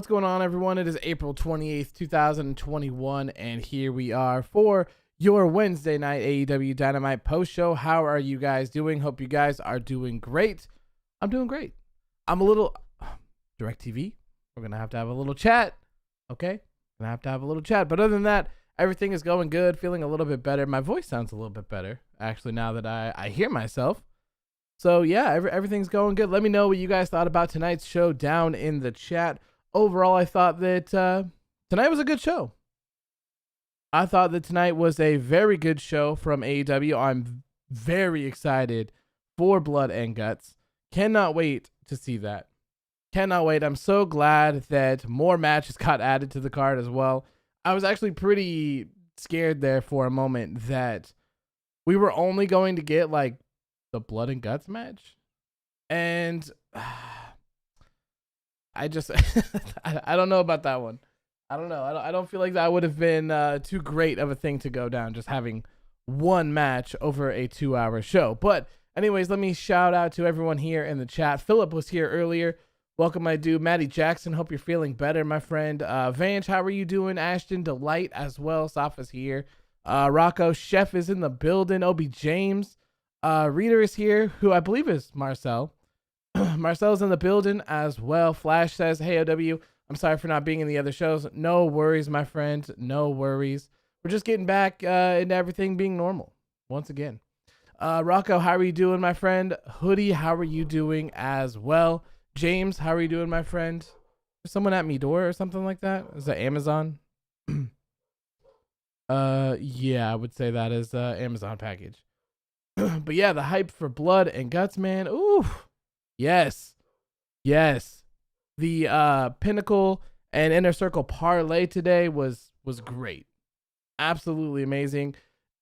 What's going on, everyone? It is April 28th, 2021, and here we are for your Wednesday night AEW Dynamite post show. How are you guys doing? Hope you guys are doing great. I'm doing great. I'm a little DirecTV. We're gonna have to have a little chat. Okay, gonna have to have a little chat. But other than that, everything is going good. Feeling a little bit better. My voice sounds a little bit better actually now that I hear myself. So yeah, everything's going good. Let me know what you guys thought about tonight's show down in the chat. Overall, I thought that tonight was a good show. I thought that tonight was a very good show from AEW. I'm very excited for Blood and Guts. Cannot wait to see that. Cannot wait. I'm so glad that more matches got added to the card as well. I was actually pretty scared there for a moment that we were only going to get like the Blood and Guts match. And I just, I don't know about that one. I don't know. I don't feel like that would have been too great of a thing to go down, just having one match over a 2-hour show. But anyways, let me shout out to everyone here in the chat. Philip was here earlier. Welcome, my dude. Maddie Jackson, hope you're feeling better, my friend. Vange, how are you doing? Ashton Delight as well. Safa's here. Rocco, Chef is in the building. Obi James. Reader is here, who I believe is Marcel. Marcel's in the building as well. Flash says, hey, OW, I'm sorry for not being in the other shows. No worries, my friend. No worries. We're just getting back into everything being normal once again. Rocco, how are you doing, my friend? Hoodie, how are you doing as well? James, how are you doing, my friend? Is someone at me door or something like that? Is that Amazon? Yeah, I would say that is Amazon package. But yeah, the hype for Blood and Guts, man. Ooh. Yes. Yes. The Pinnacle and Inner Circle parlay today was great. Absolutely amazing.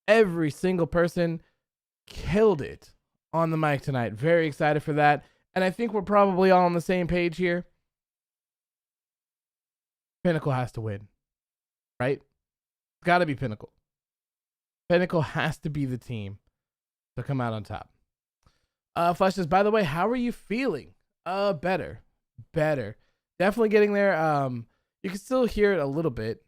Every single person killed it on the mic tonight. Very excited for that. And I think we're probably all on the same page here. Pinnacle has to win. Right? It's got to be Pinnacle. Pinnacle has to be the team to come out on top. Flesh says, by the way, how are you feeling? Better. Definitely getting there. You can still hear it a little bit.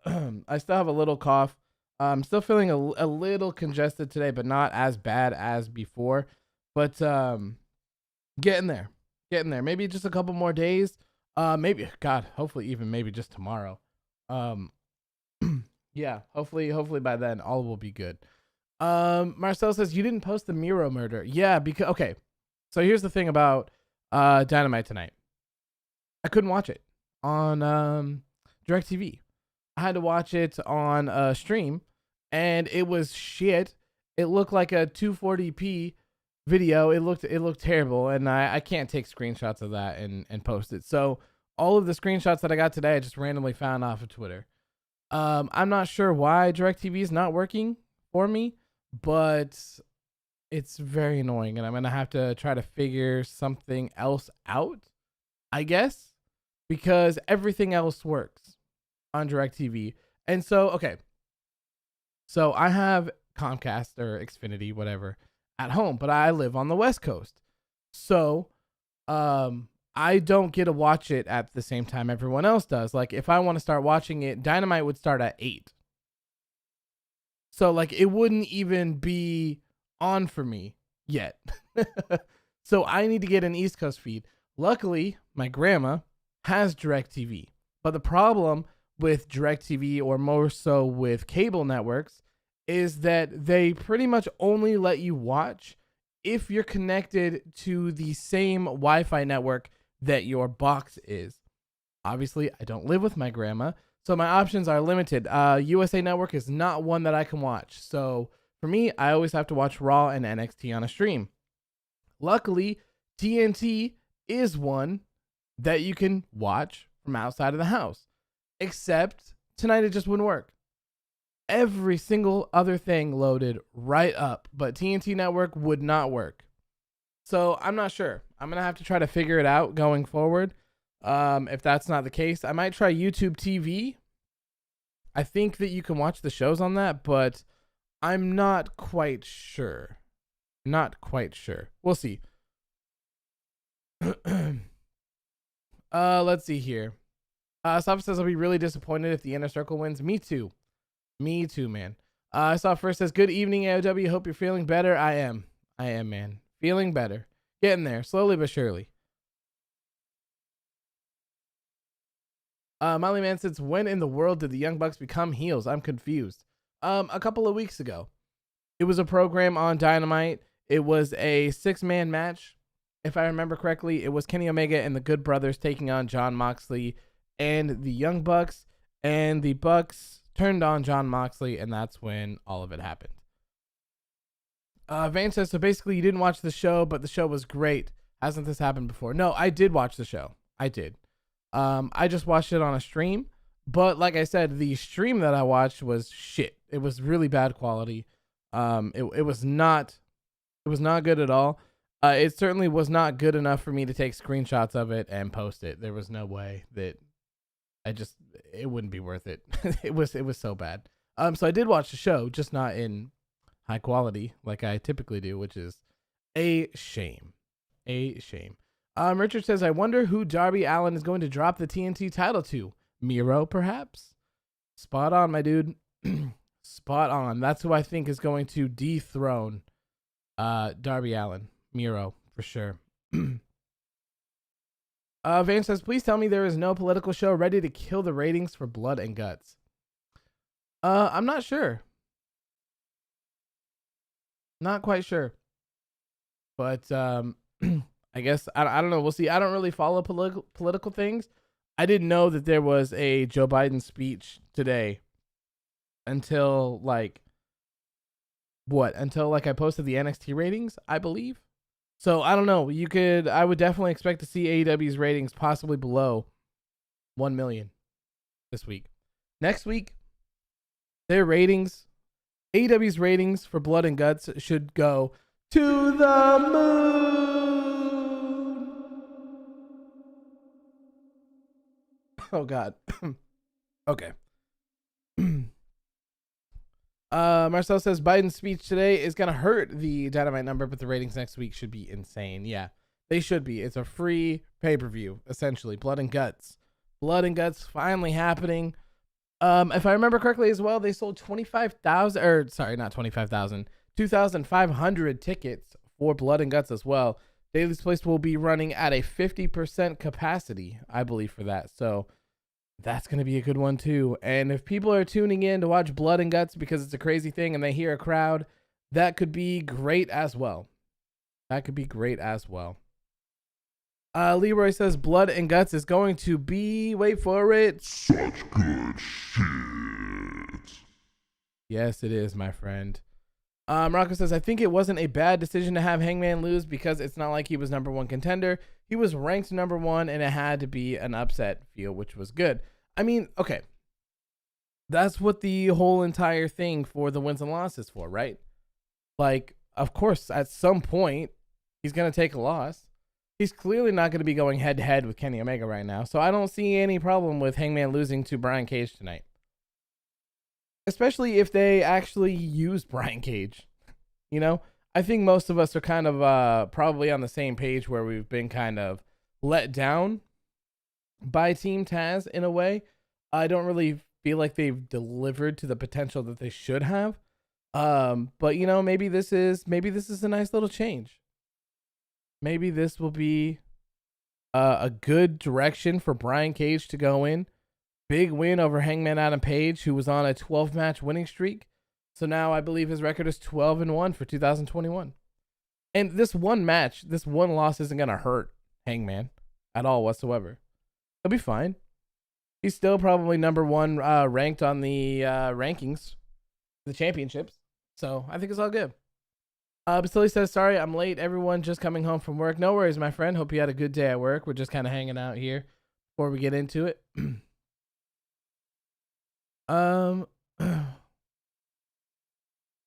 I still have a little cough. I'm still feeling a little congested today, but not as bad as before. But getting there. Maybe just a couple more days. Maybe, God, hopefully even maybe just tomorrow. Yeah, hopefully by then all will be good. Marcel says, you didn't post the Miro murder. Yeah, because, okay. So here's the thing about Dynamite tonight. I couldn't watch it on DirecTV. I had to watch it on a stream, and it was shit. It looked like a 240p video. It looked terrible, and I can't take screenshots of that and post it. So all of the screenshots that I got today, I just randomly found off of Twitter. I'm not sure why DirecTV is not working for me, but it's very annoying, and I'm gonna have to try to figure something else out, I guess, because everything else works on DirecTV. And so, okay, so I have Comcast or Xfinity, whatever, at home, but I live on the West Coast, so I don't get to watch it at the same time everyone else does. Like, if I want to start watching it, Dynamite would start at 8. So, like, it wouldn't even be on for me yet. So, I need to get an East Coast feed. Luckily, my grandma has DirecTV. But the problem with DirecTV, or more so with cable networks, is that they pretty much only let you watch if you're connected to the same Wi-Fi network that your box is. Obviously, I don't live with my grandma, so my options are limited. USA Network is not one that I can watch. So for me, I always have to watch Raw and NXT on a stream. Luckily, TNT is one that you can watch from outside of the house. Except tonight it just wouldn't work. Every single other thing loaded right up, but TNT Network would not work. So I'm not sure. I'm going to have to try to figure it out going forward. If that's not the case, I might try YouTube TV. I think that you can watch the shows on that, but I'm not quite sure. We'll see. Let's see here. Sop says I'll be really disappointed if the inner circle wins. Me too. Me too, man. I saw first says, good evening, AEW. Hope you're feeling better. I am, man. Feeling better. Getting there, slowly but surely. Molly Man says, when in the world did the Young Bucks become heels? I'm confused. A couple of weeks ago. It was a program on Dynamite. It was a 6-man match. If I remember correctly, it was Kenny Omega and the Good Brothers taking on Jon Moxley and the Young Bucks. And the Bucks turned on Jon Moxley, and that's when all of it happened. Vance says, so basically you didn't watch the show, but the show was great. Hasn't this happened before? No, I did watch the show. I did. I just watched it on a stream. But like I said, the stream that I watched was shit. It was really bad quality. It was not good at all. It certainly was not good enough for me to take screenshots of it and post it. There was no way that it wouldn't be worth it. It was so bad. So I did watch the show, just not in high quality like I typically do, which is a shame. A shame. Richard says, I wonder who Darby Allin is going to drop the TNT title to. Miro, perhaps? Spot on, my dude. Spot on. That's who I think is going to dethrone Darby Allin. Miro, for sure. Vance says, please tell me there is no political show ready to kill the ratings for Blood and Guts. I'm not sure. Not quite sure. But I guess, I don't know. We'll see. I don't really follow political things. I didn't know that there was a Joe Biden speech today until until I posted the NXT ratings, I believe. So I don't know. I would definitely expect to see AEW's ratings possibly below 1 million this week. Next week, their ratings, AEW's ratings for Blood and Guts should go to the moon. Oh God. Okay. Marcel says Biden's speech today is gonna hurt the Dynamite number, but the ratings next week should be insane. Yeah, they should be. It's a free pay-per-view, essentially. Blood and Guts. Blood and Guts finally happening. If I remember correctly as well, they sold 2,500 tickets for Blood and Guts as well. Daily's Place will be running at a 50% capacity, I believe, for that. So that's going to be a good one too. And if people are tuning in to watch Blood and Guts because it's a crazy thing and they hear a crowd, that could be great as well. Leroy says Blood and Guts is going to be, wait for it, such good shit. Yes, it is, my friend. Rocco says, I think it wasn't a bad decision to have Hangman lose because it's not like he was number one contender. He was ranked number one and it had to be an upset feel, which was good. I mean, okay. That's what the whole entire thing for the wins and losses for, right? Like, of course, at some point, he's going to take a loss. He's clearly not going to be going head to head with Kenny Omega right now. So I don't see any problem with Hangman losing to Brian Cage tonight. Especially if they actually use Brian Cage. You know, I think most of us are kind of probably on the same page where we've been kind of let down by Team Taz in a way. I don't really feel like they've delivered to the potential that they should have. But you know, maybe this is a nice little change. Maybe this will be a good direction for Brian Cage to go in. Big win over Hangman Adam Page, who was on a 12-match winning streak. So now I believe his record is 12-1 for 2021. And this one loss isn't going to hurt Hangman at all whatsoever. He'll be fine. He's still probably number one ranked on the rankings, the championships. So I think it's all good. Basili says, sorry, I'm late. Everyone just coming home from work. No worries, my friend. Hope you had a good day at work. We're just kind of hanging out here before we get into it.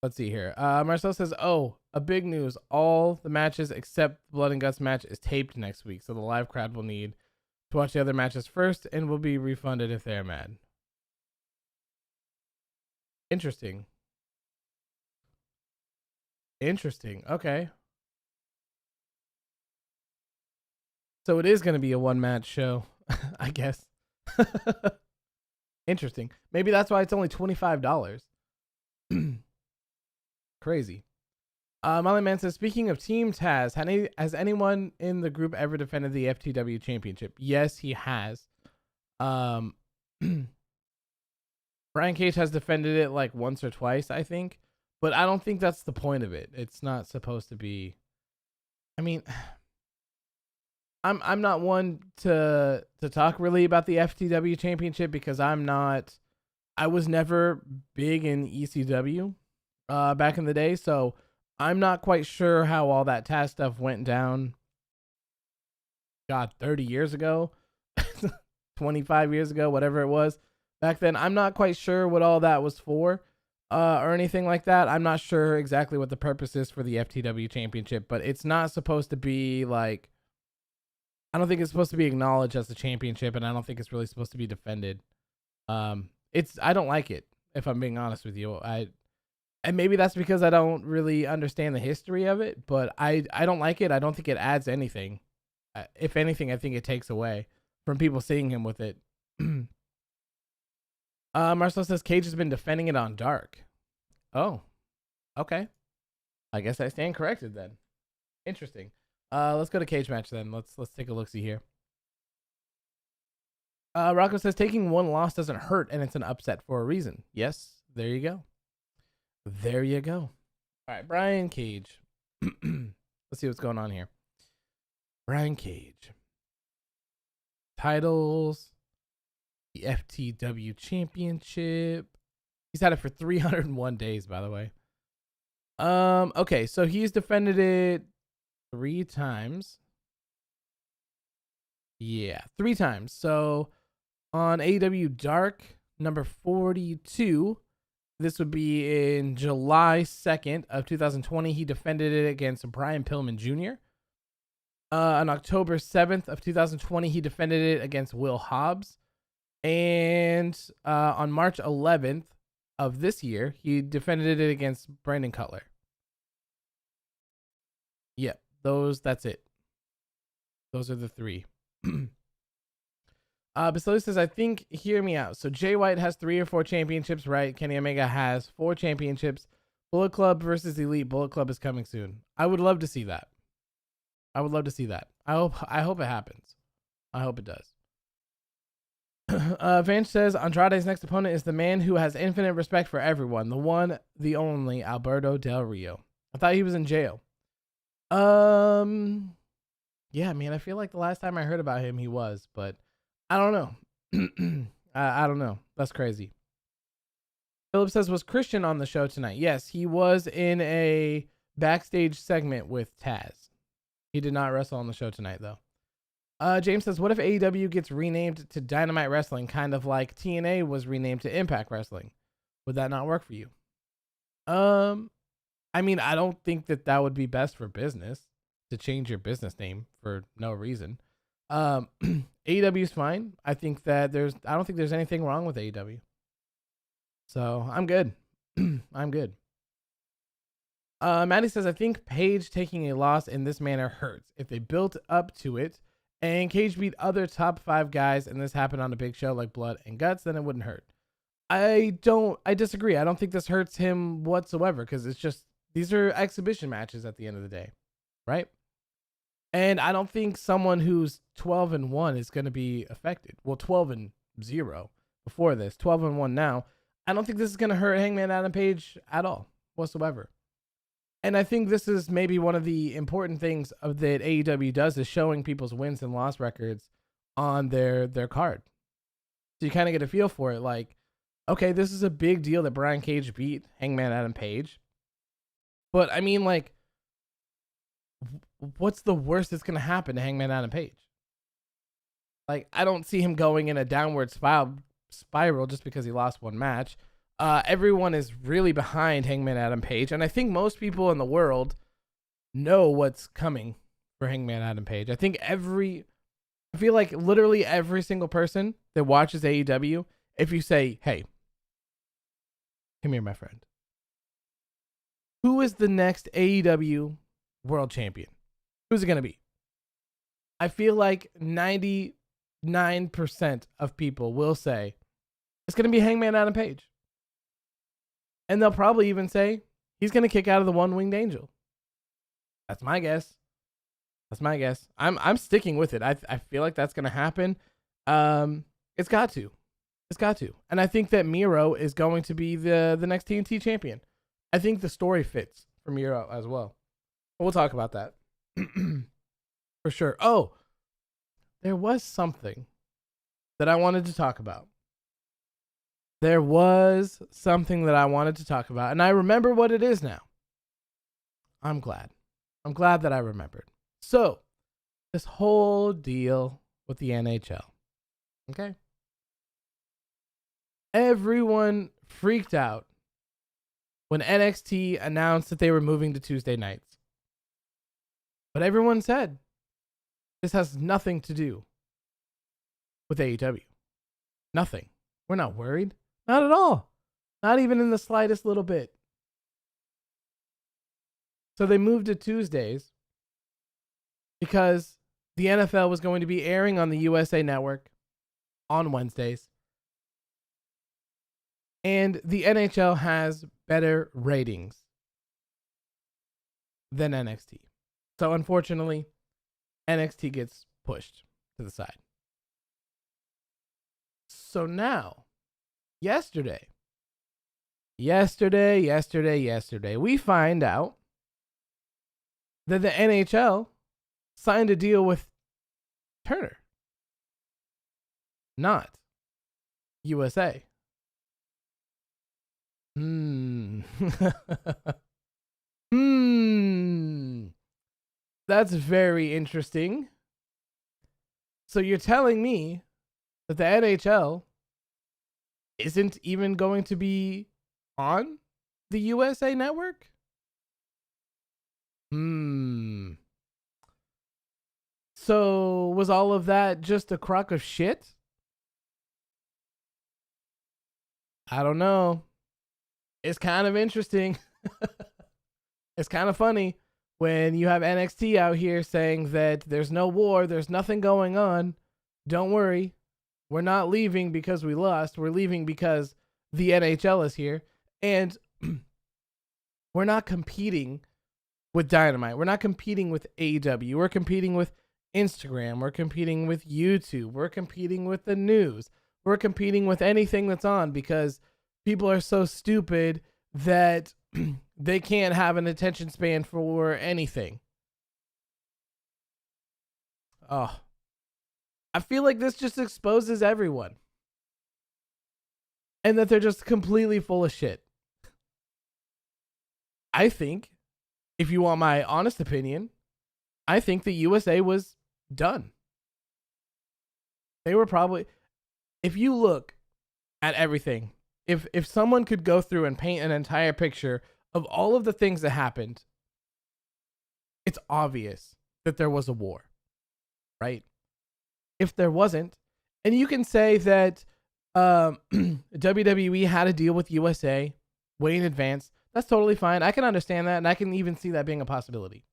Let's see here. Marcel says, oh, a big news. All the matches except the Blood and Guts match is taped next week. So the live crowd will need to watch the other matches first and will be refunded if they're mad. Interesting. Okay. So it is going to be a one-match show. I guess. Interesting. Maybe that's why it's only $25. Crazy. Molly Man says, speaking of Team Taz, has anyone in the group ever defended the FTW Championship? Yes, he has. Brian Cage has defended it like once or twice, I think. But I don't think that's the point of it. It's not supposed to be. I mean, I'm not one to talk really about the FTW Championship because I was never big in ECW back in the day, so I'm not quite sure how all that Taz stuff went down. God, 30 years ago, 25 years ago, whatever it was back then. I'm not quite sure what all that was for or anything like that. I'm not sure exactly what the purpose is for the FTW Championship, but it's not supposed to be like, I don't think it's supposed to be acknowledged as a championship, and I don't think it's really supposed to be defended. I don't like it, if I'm being honest with you. And maybe that's because I don't really understand the history of it, but I don't like it. I don't think it adds anything. If anything, I think it takes away from people seeing him with it. Marcel says Cage has been defending it on Dark. Oh, okay. I guess I stand corrected then. Interesting. Let's go to cage match then. Let's take a look-see here. Rocco says taking one loss doesn't hurt, and it's an upset for a reason. Yes, there you go. There you go. All right, Brian Cage. Let's see what's going on here. Brian Cage. Titles. The FTW Championship. He's had it for 301 days, by the way. Okay, so he's defended it 3 times. Yeah, 3 times. So on AEW Dark, number 42, this would be in July 2nd of 2020. He defended it against Brian Pillman Jr. On October 7th of 2020, he defended it against Will Hobbs. And on March 11th of this year, he defended it against Brandon Cutler. Yep, that's it. Those are the 3. Basilius says, I think, hear me out. So Jay White has 3 or 4 championships, right? Kenny Omega has 4 championships. Bullet Club versus Elite. Bullet Club is coming soon. I would love to see that. I hope it happens. I hope it does. Vance says Andrade's next opponent is the man who has infinite respect for everyone. The one, the only Alberto Del Rio. I thought he was in jail. Yeah, man, I feel like the last time I heard about him, he was, but I don't know. I don't know. That's crazy. Philip says, was Christian on the show tonight? Yes, he was in a backstage segment with Taz. He did not wrestle on the show tonight, though. James says, what if AEW gets renamed to Dynamite Wrestling, kind of like TNA was renamed to Impact Wrestling? Would that not work for you? I mean, I don't think that would be best for business to change your business name for no reason. AEW is fine. I think that I don't think there's anything wrong with AEW. So I'm good. I'm good. Maddie says, I think Page taking a loss in this manner hurts. If they built up to it and Cage beat other top 5 guys and this happened on a big show like Blood and Guts, then it wouldn't hurt. I disagree. I don't think this hurts him whatsoever because it's just, these are exhibition matches at the end of the day, right? And I don't think someone who's 12-1 is going to be affected. Well, 12-0 before this, 12-1 now. I don't think this is going to hurt Hangman Adam Page at all whatsoever. And I think this is maybe one of the important things that AEW does is showing people's wins and loss records on their card. So you kind of get a feel for it. Like, okay, this is a big deal that Brian Cage beat Hangman Adam Page. But I mean, like, what's the worst that's going to happen to Hangman Adam Page? Like, I don't see him going in a downward spiral just because he lost one match. Everyone is really behind Hangman Adam Page, and I think most people in the world know what's coming for Hangman Adam Page. I feel like literally every single person that watches AEW, if you say, hey, come here, my friend, who is the next AEW world champion? Who's it going to be? I feel like 99% 99% of people will say it's going to be Hangman Adam Page. And they'll probably even say he's going to kick out of the one-winged angel. That's my guess. I'm sticking with it. I feel like that's going to happen. It's got to. And I think that Miro is going to be the next TNT champion. I think the story fits for Miro as well. We'll talk about that. For sure. Oh, there was something that I wanted to talk about. And I remember what it is now. I'm glad that I remembered. So, this whole deal with the NHL. Okay? Everyone freaked out when NXT announced that they were moving to Tuesday nights. But everyone said, this has nothing to do with AEW. Nothing. We're not worried. Not at all. Not even in the slightest little bit. So they moved to Tuesdays because the NFL was going to be airing on the USA Network on Wednesdays. And the NHL has better ratings than NXT. So unfortunately, NXT gets pushed to the side. So now, yesterday, we find out that the NHL signed a deal with Turner, not USA. That's very interesting. So you're telling me that the NHL isn't even going to be on the USA Network? So was all of that just a crock of shit? I don't know. It's kind of interesting. It's kind of funny when you have NXT out here saying that there's no war, there's nothing going on. Don't worry. We're not leaving because we lost. We're leaving because the NHL is here. And we're not competing with Dynamite. We're not competing with AEW. We're competing with Instagram. We're competing with YouTube. We're competing with the news. We're competing with anything that's on because people are so stupid that they can't have an attention span for anything. Oh, I feel like this just exposes everyone. And that they're just completely full of shit. I think, if you want my honest opinion, I think the USA was done. They were probably, if you look at everything, if someone could go through and paint an entire picture of all of the things that happened, it's obvious that there was a war, right? If there wasn't, and you can say that WWE had a deal with USA way in advance, that's totally fine. I can understand that, and I can even see that being a possibility.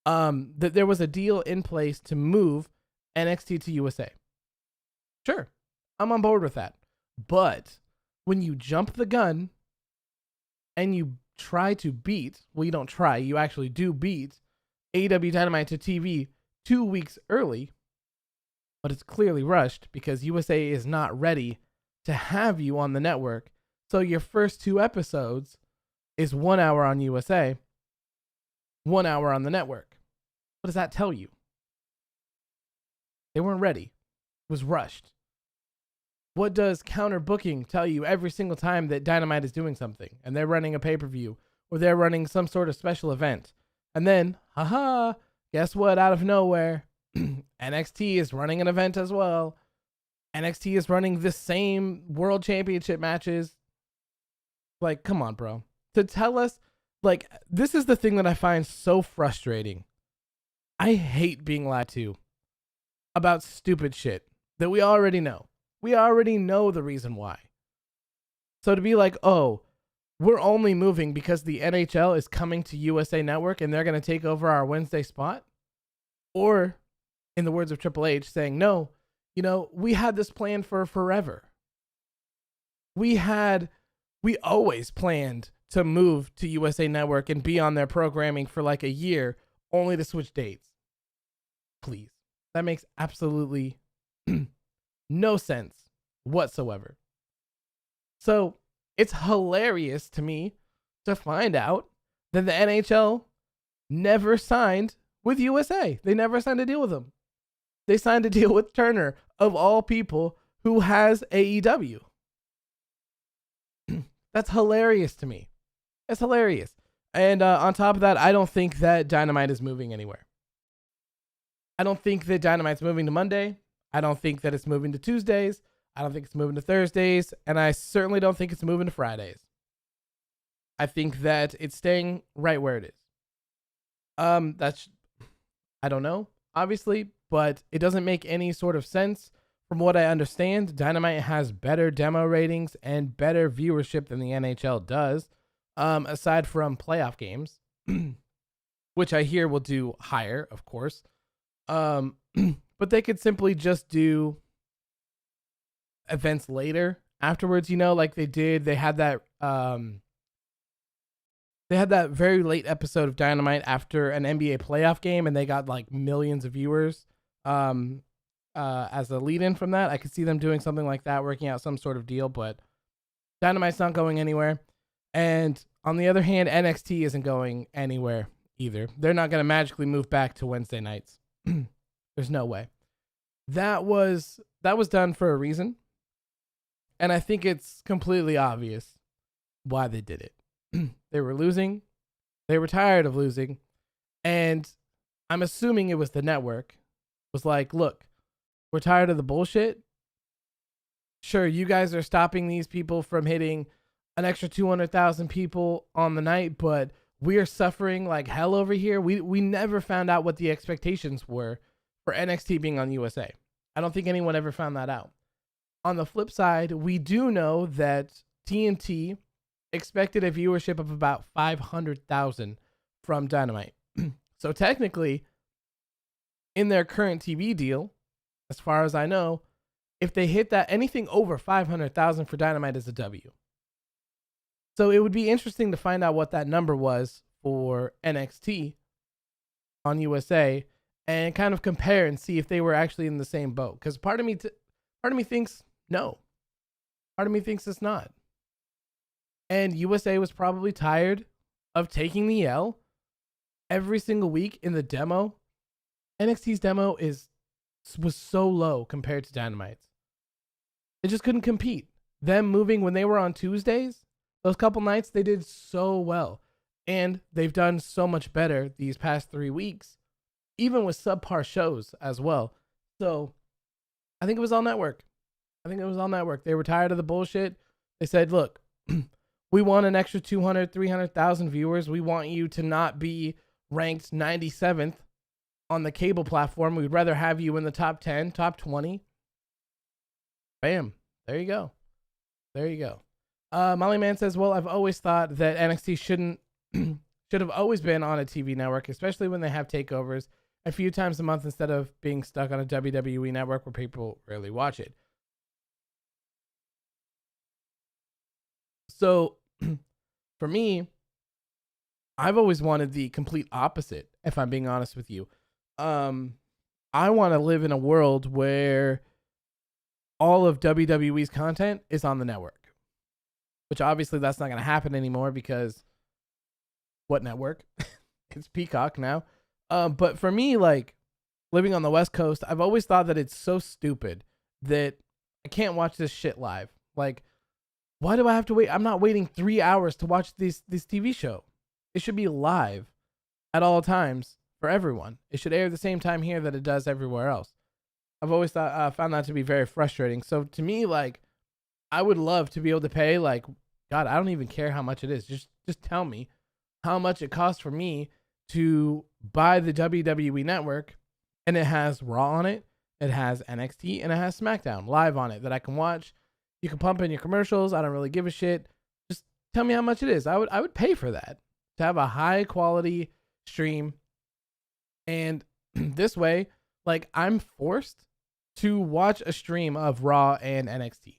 That there was a deal in place to move NXT to USA. Sure, I'm on board with that. But when you jump the gun and you try to beat, well, you don't try, you actually do beat AEW Dynamite to TV 2 weeks early, but it's clearly rushed because USA is not ready to have you on the network. So your first 2 episodes is 1 hour on USA, 1 hour on the network. What does that tell you? They weren't ready. It was rushed. What does counter booking tell you every single time that Dynamite is doing something and they're running a pay-per-view or they're running some sort of special event? And then, guess what? Out of nowhere, NXT is running an event as well. NXT is running the same world championship matches. Like, come on, bro. To tell us, like, this is the thing that I find so frustrating. I hate being lied to about stupid shit that we already know. We already know the reason why. So to be like, oh, we're only moving because the NHL is coming to USA Network and they're going to take over our Wednesday spot? Or, in the words of Triple H, saying, no, We had this plan for forever. We always planned to move to USA Network and be on their programming for like a year, only to switch dates. Please. That makes absolutely no sense whatsoever. So it's hilarious to me to find out that the NHL never signed with USA. They never signed a deal with them. They signed a deal with Turner, of all people, who has AEW. That's hilarious to me. That's hilarious. And on top of that, I don't think that Dynamite is moving anywhere. I don't think that Dynamite's moving to Monday. I don't think that it's moving to Tuesdays. I don't think it's moving to Thursdays. And I certainly don't think it's moving to Fridays. I think that it's staying right where it is. I don't know, obviously, but it doesn't make any sort of sense. From what I understand, Dynamite has better demo ratings and better viewership than the NHL does, aside from playoff games, which I hear will do higher, of course. But they could simply just do events later afterwards, like they did. They had that very late episode of Dynamite after an NBA playoff game, and they got like millions of viewers as a lead-in from that. I could see them doing something like that, working out some sort of deal, but Dynamite's not going anywhere. And on the other hand, NXT isn't going anywhere either. They're not going to magically move back to Wednesday nights. There's no way. That was done for a reason. And I think it's completely obvious why they did it. They were losing. They were tired of losing. And I'm assuming it was the network. Was like, look, we're tired of the bullshit. Sure, you guys are stopping these people from hitting an extra 200,000 people on the night, but we are suffering like hell over here. We never found out what the expectations were for NXT being on USA. I don't think anyone ever found that out. On the flip side, we do know that TNT expected a viewership of about 500,000 from Dynamite. So technically, in their current TV deal, as far as I know, if they hit that, anything over 500,000 for Dynamite is a W. So it would be interesting to find out what that number was for NXT on USA and kind of compare and see if they were actually in the same boat. Because part of me thinks no. Part of me thinks it's not. And USA was probably tired of taking the L every single week in the demo. NXT's demo was so low compared to Dynamite's. It just couldn't compete. Them moving when they were on Tuesdays, those couple nights, they did so well. And they've done so much better these past 3 weeks, even with subpar shows as well. So I think it was all network. They were tired of the bullshit. They said, look, we want an extra 200, 300,000 viewers. We want you to not be ranked 97th on the cable platform. We'd rather have you in the top 10, top 20. Bam. There you go. Molly Man says, well, I've always thought that NXT should have always been on a TV network, especially when they have takeovers a few times a month instead of being stuck on a WWE network where people rarely watch it. So for me, I've always wanted the complete opposite, if I'm being honest with you. I want to live in a world where all of WWE's content is on the network, which obviously that's not going to happen anymore because what network? It's Peacock now. But for me, like living on the West Coast, I've always thought that it's so stupid that I can't watch this shit live. Like, why do I have to wait? I'm not waiting 3 hours to watch this TV show. It should be live at all times for everyone. It should air the same time here that it does everywhere else. I've always found that to be very frustrating. So to me, like, I would love to be able to pay, like, God, I don't even care how much it is. Just tell me how much it costs for me to buy the WWE network, and it has Raw on it, it has NXT, and it has SmackDown live on it that I can watch. You can pump in your commercials. I don't really give a shit. Just tell me how much it is. I would pay for that to have a high quality stream. And this way, like, I'm forced to watch a stream of Raw and NXT.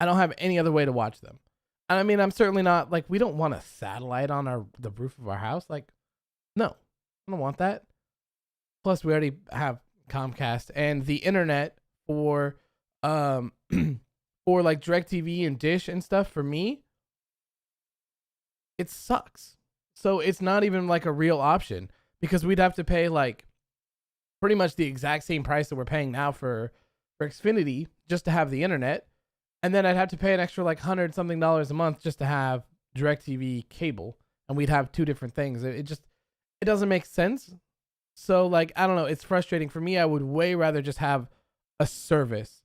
I don't have any other way to watch them. And I mean, I'm certainly not like, we don't want a satellite on the roof of our house. Like, no, I don't want that. Plus, we already have Comcast and the internet for for like DirecTV and Dish and stuff. For me, it sucks. So it's not even like a real option because we'd have to pay like pretty much the exact same price that we're paying now for Xfinity just to have the internet. And then I'd have to pay an extra like $100 something a month just to have DirecTV cable. And we'd have two different things. It doesn't make sense. So like, I don't know. It's frustrating for me. I would way rather just have a service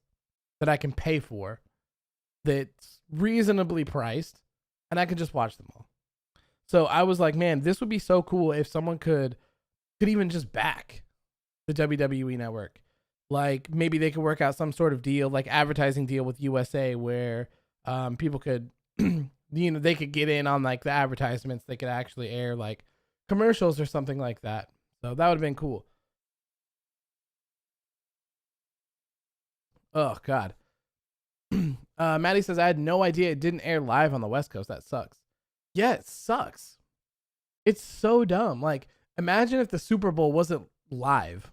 that I can pay for that's reasonably priced and I can just watch them all. So I was like, man, this would be so cool if someone could even just back the WWE network. Like maybe they could work out some sort of deal, like advertising deal with USA where people could, they could get in on like the advertisements. They could actually air like commercials or something like that. So that would have been cool. Oh, God. Maddie says, I had no idea it didn't air live on the West Coast. That sucks. Yeah, it sucks. It's so dumb. Like, imagine if the Super Bowl wasn't live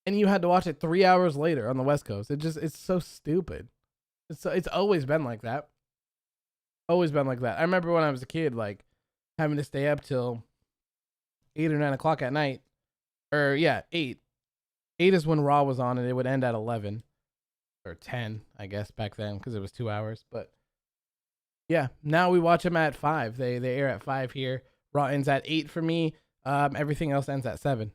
and you had to watch it 3 hours later on the West Coast. It's so stupid. It's always been like that. Always been like that. I remember when I was a kid, like having to stay up till 8 or 9 o'clock at night. Or yeah, 8. 8 is when Raw was on and it would end at 11 or 10, I guess, back then because it was 2 hours. But yeah, now we watch them at 5. They air at 5 here. Raw ends at 8 for me. Everything else ends at 7.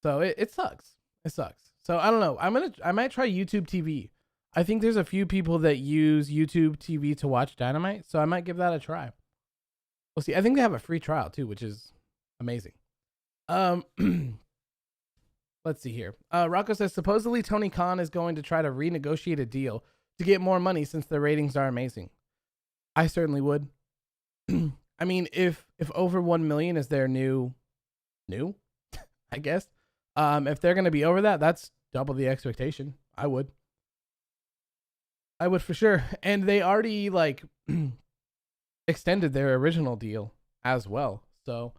So it sucks. It sucks. So I don't know. I might try YouTube TV. I think there's a few people that use YouTube TV to watch Dynamite, so I might give that a try. We'll see. I think they have a free trial too, which is amazing. Let's see here. Rocco says supposedly Tony Khan is going to try to renegotiate a deal to get more money since the ratings are amazing. I certainly would. I mean, if over 1 million is their new, I guess. If they're going to be over that, that's double the expectation. I would for sure. And they already like extended their original deal as well. So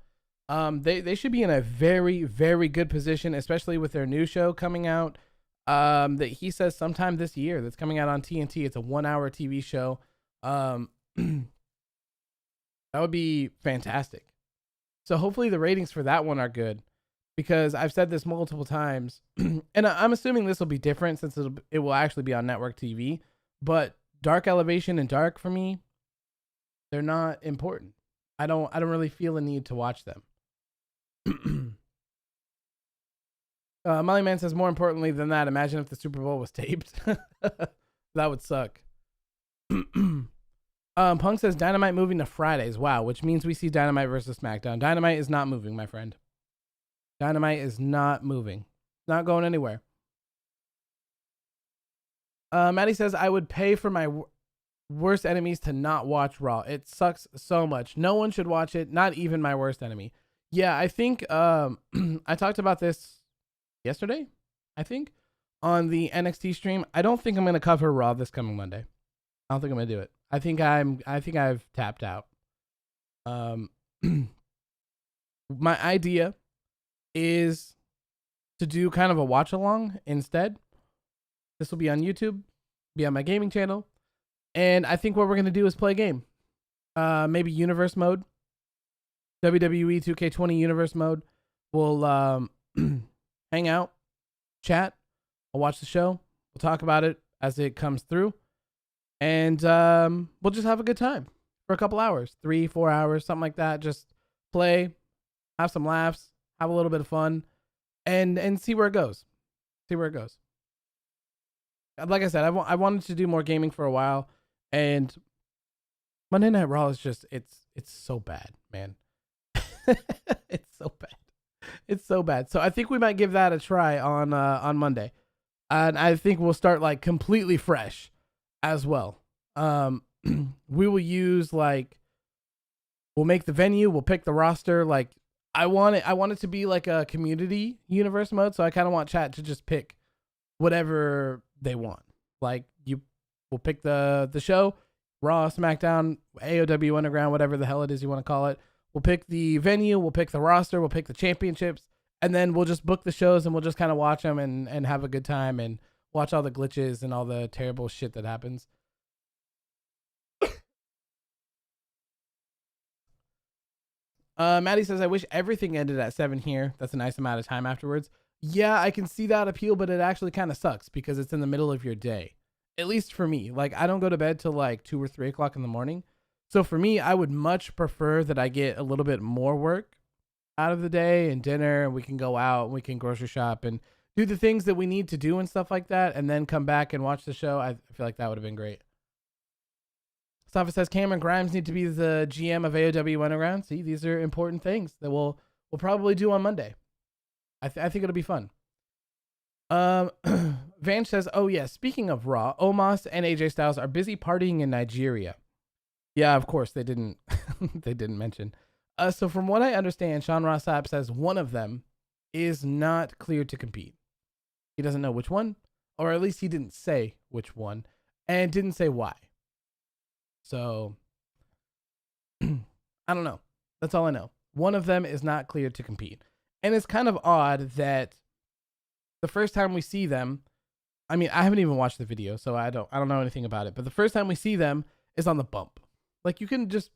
they should be in a very, very good position, especially with their new show coming out. That he says sometime this year that's coming out on TNT. It's a 1-hour TV show. That would be fantastic. So hopefully the ratings for that one are good because I've said this multiple times and I'm assuming this will be different since it will actually be on network TV, but Dark Elevation and Dark for me, they're not important. I don't really feel a need to watch them. Molly Man says, more importantly than that, imagine if the Super Bowl was taped. That would suck. Punk says Dynamite moving to Fridays. Wow, which means we see Dynamite versus SmackDown. Dynamite is not moving, my friend. Dynamite is not moving. Not going anywhere. Maddie says, I would pay for my worst enemies to not watch Raw. It sucks so much. No one should watch it, not even my worst enemy. Yeah, I think I talked about this yesterday, I think, on the NXT stream. I don't think I'm going to cover Raw this coming Monday. I don't think I'm going to do it. I think I've tapped out. My idea is to do kind of a watch along instead. This will be on YouTube, be on my gaming channel. And I think what we're going to do is play a game. Maybe universe mode. WWE 2K20 universe mode. We'll hang out, chat. I'll watch the show. We'll talk about it as it comes through. And we'll just have a good time for a couple hours, 3-4 hours, something like that. Just play, have some laughs, have a little bit of fun, and see where it goes. See where it goes. Like I said, I wanted to do more gaming for a while, and Monday Night Raw is just it's so bad, man. It's so bad. It's so bad. So I think we might give that a try on Monday, and I think we'll start like completely fresh as well. We will use we'll make the venue, we'll pick the roster. Like I want it to be like a community universe mode. So I kind of want chat to just pick whatever they want. Like you will pick the show, Raw, SmackDown, AEW Underground, whatever the hell it is you want to call it. We'll pick the venue, we'll pick the roster, we'll pick the championships, and then we'll just book the shows and we'll just kind of watch them and have a good time and watch all the glitches and all the terrible shit that happens. Maddie says, I wish everything ended at 7 here. That's a nice amount of time afterwards. Yeah, I can see that appeal, but it actually kind of sucks because it's in the middle of your day. At least for me. Like, I don't go to bed till like 2 or 3 o'clock in the morning. So for me, I would much prefer that I get a little bit more work out of the day and dinner, and we can go out and we can grocery shop and do the things that we need to do and stuff like that, and then come back and watch the show. I feel like that would have been great. Safa says Cameron Grimes need to be the GM of AEW Underground. See, these are important things that we'll probably do on Monday. I think it'll be fun. Vanch says, oh yeah, speaking of Raw, Omos and AJ Styles are busy partying in Nigeria. Yeah, of course they didn't they didn't mention. So from what I understand, Sean Ross Sapp says one of them is not cleared to compete. He doesn't know which one, or at least he didn't say which one, and didn't say why. So I don't know. That's all I know. One of them is not cleared to compete. And it's kind of odd that the first time we see them, I mean, I haven't even watched the video, so I don't know anything about it. But the first time we see them is on the bump. Like, you can just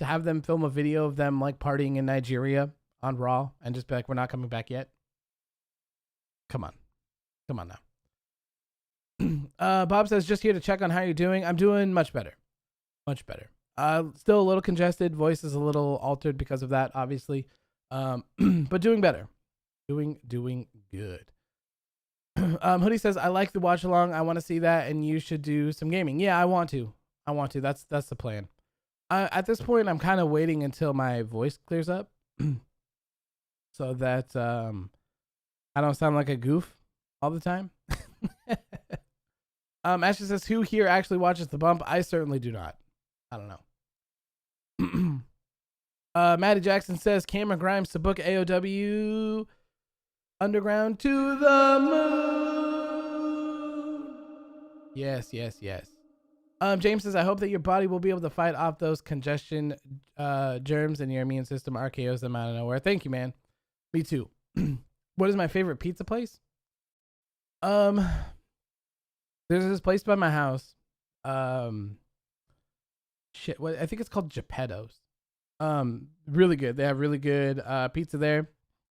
have them film a video of them like partying in Nigeria on Raw and just be like, we're not coming back yet. Come on now. Bob says, just here to check on how you're doing. I'm doing much better. Much better. Still a little congested. Voice is a little altered because of that, obviously. But doing better. Doing good. Hoodie says, I like the watch along. I want to see that, and you should do some gaming. Yeah, I want to. That's the plan. At this point, I'm kind of waiting until my voice clears up so that I don't sound like a goof all the time. Ashley says, who here actually watches the bump? I certainly do not. I don't know. Maddie Jackson says, Cameron Grimes to book AEW Underground to the moon. Yes. James says, I hope that your body will be able to fight off those congestion germs and your immune system RKOs them out of nowhere. Thank you, man. Me too. What is my favorite pizza place? There's this place by my house. I think it's called Geppetto's. Really good. They have really good pizza there.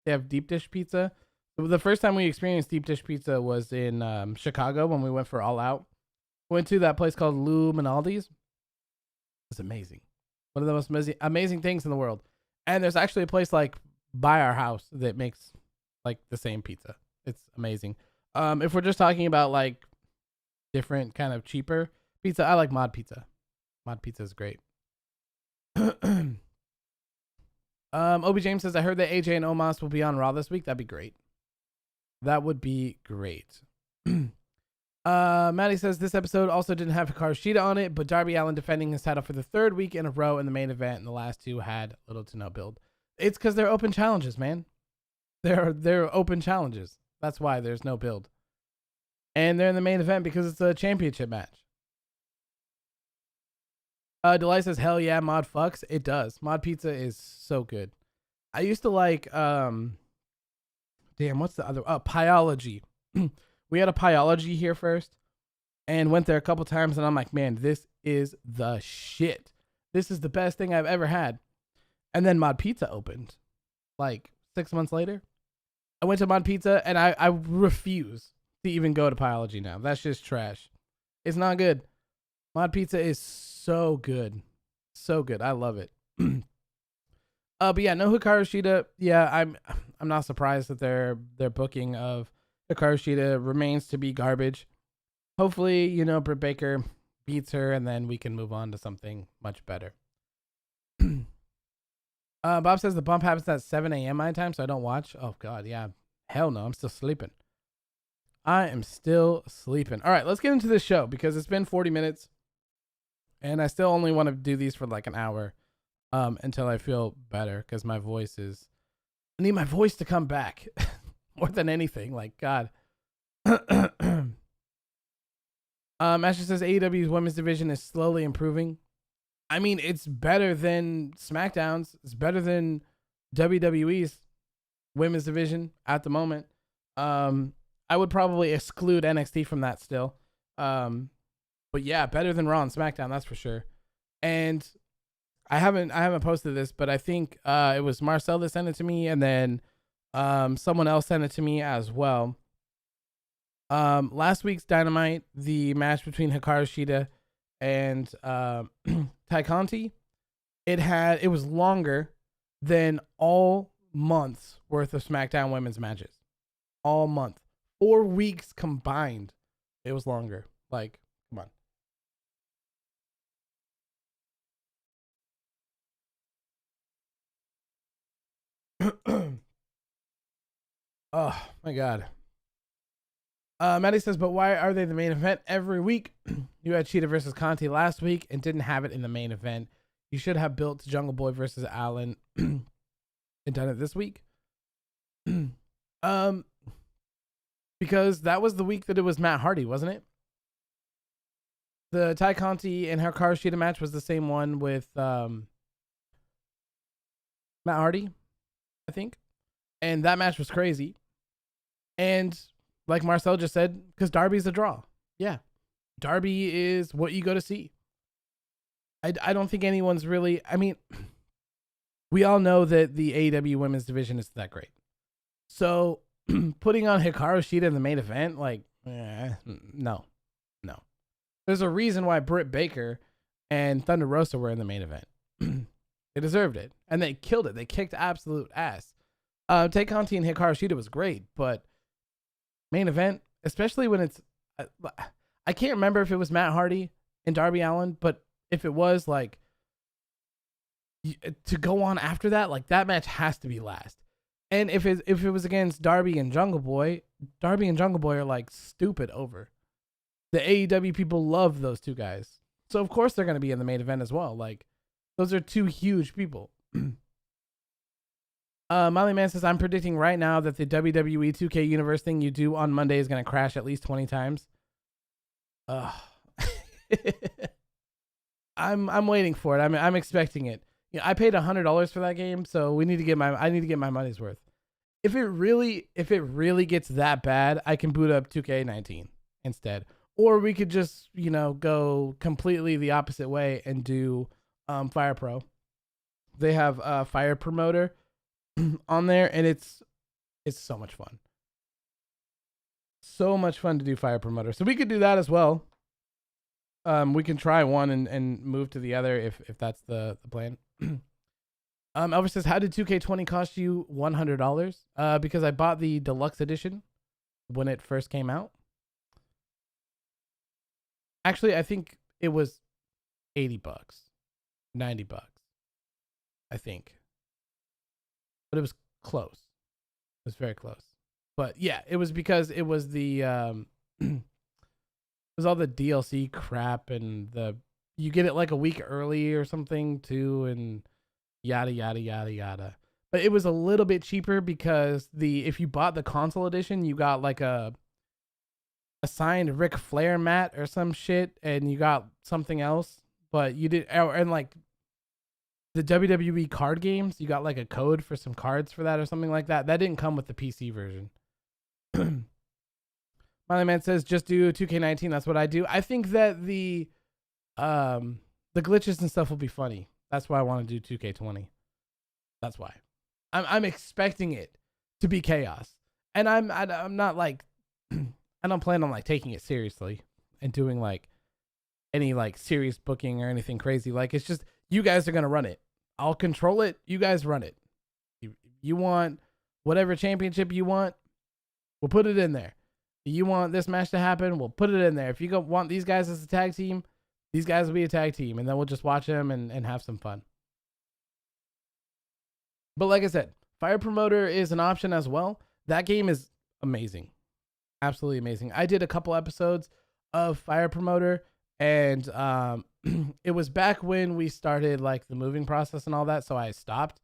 They have deep dish pizza. The first time we experienced deep dish pizza was in Chicago when we went for All Out. Went to that place called Lou Minaldi's. It's amazing. One of the most amazing things in the world. And there's actually a place like by our house that makes like the same pizza. It's amazing. If we're just talking about like different kind of cheaper pizza, I like Mod Pizza. Mod Pizza is great. Obi James says, I heard that AJ and Omos will be on Raw this week. That'd be great. That would be great. Maddie says, this episode also didn't have Hikaru Shida on it, but Darby Allin defending his title for the 3rd week in a row in the main event, and the last 2 had little to no build. It's because they're open challenges, man. They're open challenges. That's why there's no build. And they're in the main event because it's a championship match. Delight says, hell yeah, Mod fucks. It does. Mod Pizza is so good. I used to like, what's the other? Pyology. We had a Pyology here first and went there a couple times, and I'm like, man, this is the shit. This is the best thing I've ever had. And then Mod Pizza opened like 6 months later. I went to Mod Pizza, and I refuse to even go to Pyology now. That's just trash. It's not good. Mod Pizza is so good. So good. I love it. But yeah, no Hikaru Shida. Yeah, I'm not surprised that their booking of Hikaru Shida remains to be garbage. Hopefully, Britt Baker beats her, and then we can move on to something much better. Bob says the bump happens at 7 a.m. my time, so I don't watch. Oh, God, yeah. Hell no, I'm still sleeping. I am still sleeping. All right, let's get into this show because it's been 40 minutes, and I still only want to do these for like an hour. until I feel better, because my voice is. I need my voice to come back more than anything. Like, God. Ashley says AEW's women's division is slowly improving. I mean, it's better than SmackDown's. It's better than WWE's women's division at the moment. I would probably exclude NXT from that still. But yeah, better than Raw and SmackDown, that's for sure. And I haven't posted this, but I think it was Marcel that sent it to me, and then someone else sent it to me as well. Last week's Dynamite, the match between Hikaru Shida and Tai Conti, it was longer than all months worth of SmackDown women's matches. All month. 4 weeks combined. It was longer. Like, come on. Oh my God. Maddie says, but why are they the main event every week? You had Cheetah versus Conti last week and didn't have it in the main event. You should have built Jungle Boy versus Allen and done it this week. Because that was the week that it was Matt Hardy, wasn't it? The Tai Conti and Hikaru Shida match was the same one with Matt Hardy, I think. And that match was crazy. And like Marcel just said, because Darby's a draw. Yeah. Darby is what you go to see. I don't think anyone's really... I mean, we all know that the AEW women's division is that great. So, putting on Hikaru Shida in the main event, like, no. There's a reason why Britt Baker and Thunder Rosa were in the main event. They deserved it. And they killed it. They kicked absolute ass. Tai Conti and Hikaru Shida was great, but main event, especially when it's... I can't remember if it was Matt Hardy and Darby Allin, but if it was, like, to go on after that, like, that match has to be last. And if it was against Darby and Jungle Boy are, like, stupid over. The AEW people love those two guys. So, of course, they're going to be in the main event as well. Like, those are two huge people. Molly Man says, I'm predicting right now that the WWE 2K Universe thing you do on Monday is going to crash at least 20 times. I'm waiting for it. I'm expecting it. You know, I paid $100 for that game, so I need to get my money's worth. If it really gets that bad, I can boot up 2K19 instead. Or we could just, go completely the opposite way and do Fire Pro. They have Fire Promoter on there, and it's so much fun. So much fun to do Fire Promoter. So we could do that as well. We can try one and move to the other if that's the plan. Elvis says, how did 2K20 cost you $100? Because I bought the deluxe edition when it first came out. Actually, I think it was $80, $90, I think. But it was close. It was very close. But yeah, it was because it was the it was all the DLC crap, and you get it like a week early or something too, and yada yada yada yada. But it was a little bit cheaper because if you bought the console edition, you got like a signed Ric Flair mat or some shit, and you got something else. But you did, and like the WWE card games, you got like a code for some cards for that or something like that. That didn't come with the PC version. Miley Man says, just do 2K19. That's what I do. I think that the glitches and stuff will be funny. That's why I want to do 2K20. That's why. I'm expecting it to be chaos. And I'm not like, I don't plan on like taking it seriously and doing like any like serious booking or anything crazy. Like, it's just, you guys are going to run it. I'll control it. You guys run it. You want whatever championship you want, we'll put it in there. You want this match to happen, we'll put it in there. If you want these guys as a tag team, these guys will be a tag team, and then we'll just watch them and have some fun. But like I said, Fire Promoter is an option as well. That game is amazing. Absolutely amazing. I did a couple episodes of Fire Promoter, and it was back when we started like the moving process and all that, so I stopped.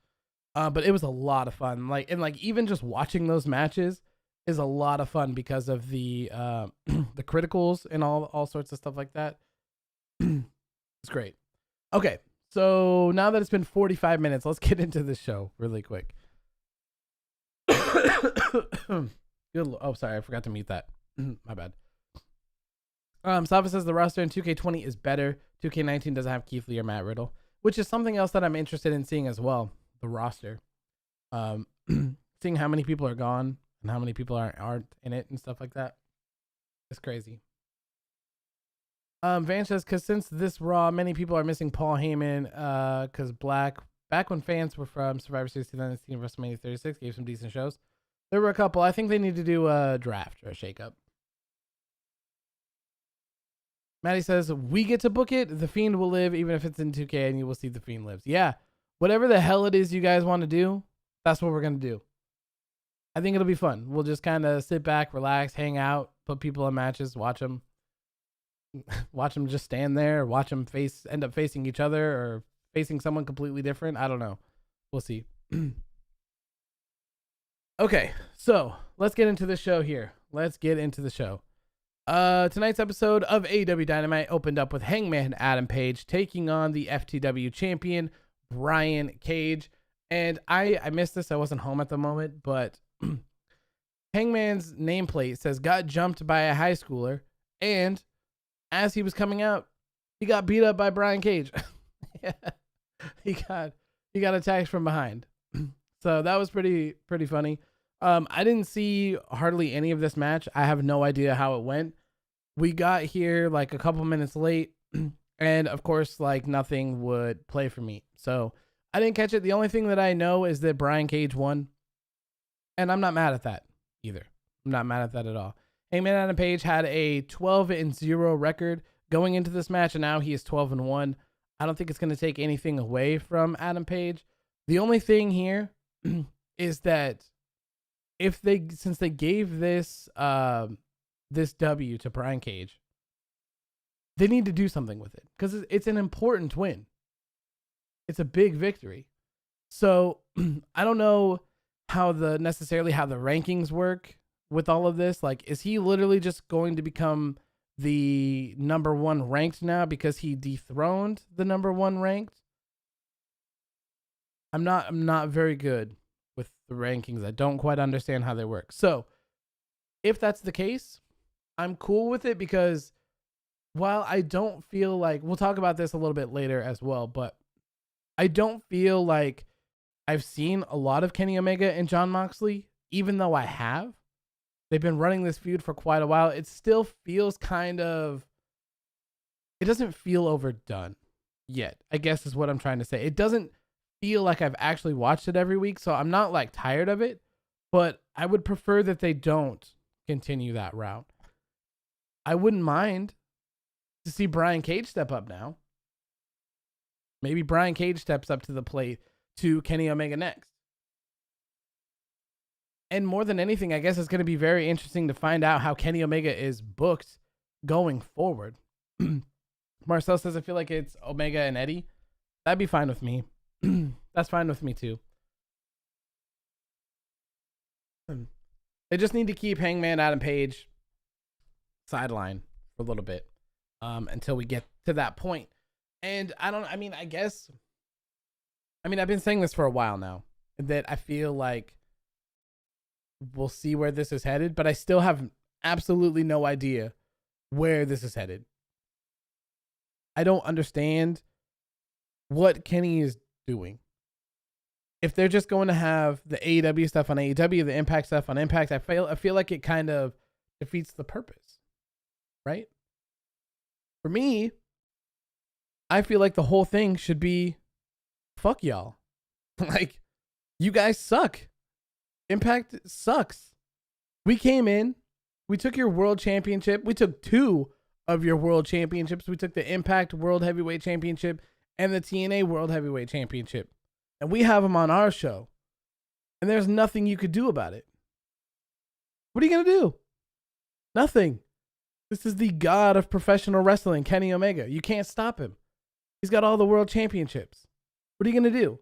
But it was a lot of fun. Like, and like even just watching those matches is a lot of fun because of the the criticals and all sorts of stuff like that. It's great. Okay, so now that it's been 45 minutes, let's get into the show really quick. Oh, sorry, I forgot to mute that. My bad. Safa says the roster in 2K20 is better. 2K19 doesn't have Keith Lee or Matt Riddle, which is something else that I'm interested in seeing as well. The roster, seeing how many people are gone and how many people aren't in it and stuff like that. It's crazy. Van says, because since this Raw, many people are missing Paul Heyman, because back when fans were from Survivor Series 2019 WrestleMania 36 gave some decent shows. There were a couple. I think they need to do a draft or a shakeup. Maddie says, we get to book it. The Fiend will live even if it's in 2K and you will see The Fiend lives. Yeah. Whatever the hell it is you guys want to do, that's what we're going to do. I think it'll be fun. We'll just kind of sit back, relax, hang out, put people in matches, watch them just stand there, watch them end up facing each other or facing someone completely different. I don't know. We'll see. Okay, so let's get into the show here. Tonight's episode of AEW Dynamite opened up with Hangman Adam Page taking on the FTW champion, Brian Cage. And I missed this. I wasn't home at the moment, but Hangman's nameplate says got jumped by a high schooler. And as he was coming out, he got beat up by Brian Cage. Yeah. He got attacked from behind. So that was pretty funny. I didn't see hardly any of this match. I have no idea how it went. We got here like a couple minutes late, and of course, like nothing would play for me. So I didn't catch it. The only thing that I know is that Brian Cage won, and I'm not mad at that either. I'm not mad at that at all. Hangman Adam Page had a 12-0 record going into this match, and now he is 12-1. I don't think it's going to take anything away from Adam Page. The only thing here is that since they gave this this W to Brian Cage, they need to do something with it because it's an important win. It's a big victory. So I don't know how the rankings work with all of this. Like, is he literally just going to become the number one ranked now because he dethroned the number one ranked? I'm not very good with the rankings. I don't quite understand how they work. So if that's the case, I'm cool with it because while I don't feel like, we'll talk about this a little bit later as well, but I don't feel like I've seen a lot of Kenny Omega and Jon Moxley, even though I have. They've been running this feud for quite a while. It still feels it doesn't feel overdone yet, I guess is what I'm trying to say. It doesn't feel like I've actually watched it every week, so I'm not like tired of it, but I would prefer that they don't continue that route. I wouldn't mind to see Brian Cage step up now. Maybe Brian Cage steps up to the plate to Kenny Omega next. And more than anything, I guess it's going to be very interesting to find out how Kenny Omega is booked going forward. Marcel says, I feel like it's Omega and Eddie. That'd be fine with me. That's fine with me too. They just need to keep Hangman Adam Page sideline for a little bit until we get to that point. And I've been saying this for a while now, that I feel like we'll see where this is headed, but I still have absolutely no idea where this is headed. I don't understand what Kenny is doing. If they're just going to have the AEW stuff on AEW, the Impact stuff on Impact, I feel like it kind of defeats the purpose, right? For me, I feel like the whole thing should be fuck y'all. Like, you guys suck. Impact sucks. We came in, we took your world championship. We took 2 of your world championships. We took the Impact World Heavyweight Championship and the TNA World Heavyweight Championship. And we have them on our show. And there's nothing you could do about it. What are you going to do? Nothing. This is the god of professional wrestling, Kenny Omega. You can't stop him. He's got all the world championships. What are you going to do?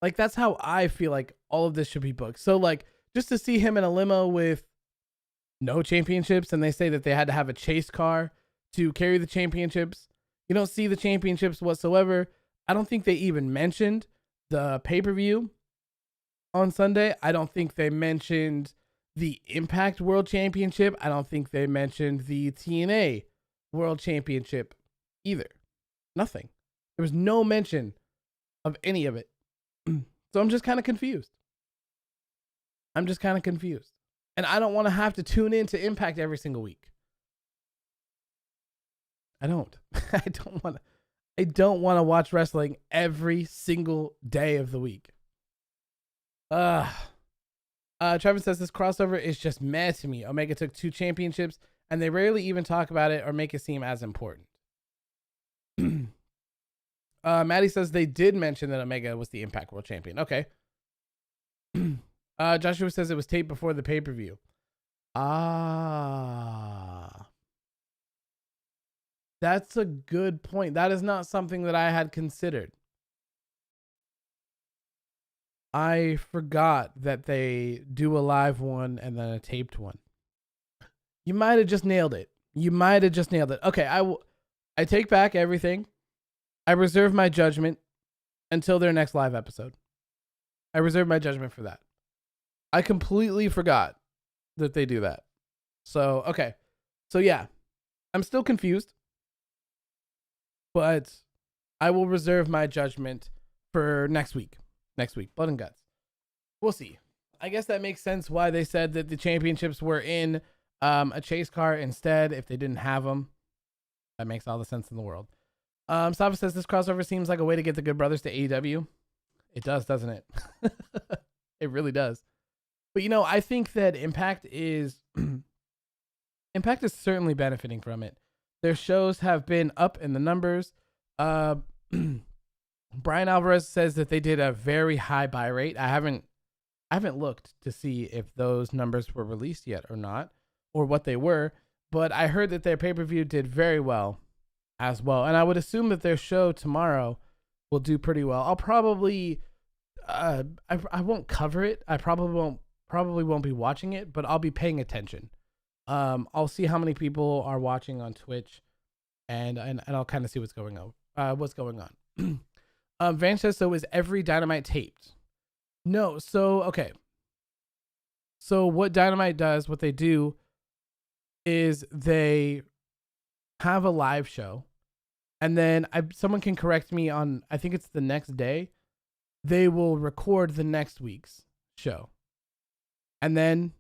Like, that's how I feel like all of this should be booked. So, like, just to see him in a limo with no championships, and they say that they had to have a chase car to carry the championships. You don't see the championships whatsoever. I don't think they even mentioned the pay-per-view on Sunday. I don't think they mentioned the Impact World Championship. I don't think they mentioned the TNA World Championship either. Nothing. There was no mention of any of it. So I'm just kind of confused. And I don't want to have to tune in to Impact every single week. I don't. I don't want to watch wrestling every single day of the week. Travis says this crossover is just meh to me. Omega took 2 championships, and they rarely even talk about it or make it seem as important. Maddie says they did mention that Omega was the Impact World Champion. Okay. Joshua says it was taped before the pay-per-view. That's a good point. That is not something that I had considered. I forgot that they do a live one and then a taped one. You might have just nailed it. Okay, I take back everything. I reserve my judgment until their next live episode. I reserve my judgment for that. I completely forgot that they do that. So, okay. So, yeah. I'm still confused. But I will reserve my judgment for next week. Blood and Guts. We'll see. I guess that makes sense why they said that the championships were in a chase car instead if they didn't have them. That makes all the sense in the world. Sava says this crossover seems like a way to get the Good Brothers to AEW. It does, doesn't it? It really does. But, you know, I think that Impact is certainly benefiting from it. Their shows have been up in the numbers. Brian Alvarez says that they did a very high buy rate. I haven't looked to see if those numbers were released yet or not, or what they were. But I heard that their pay-per-view did very well as well. And I would assume that their show tomorrow will do pretty well. I'll probably, I won't cover it. I probably won't be watching it, but I'll be paying attention. I'll see how many people are watching on Twitch, and I'll kind of see what's going on. Van says, so is every Dynamite taped? No. So, okay. So what Dynamite does, what they do is they have a live show, and then someone can correct me on, I think it's the next day, they will record the next week's show. And then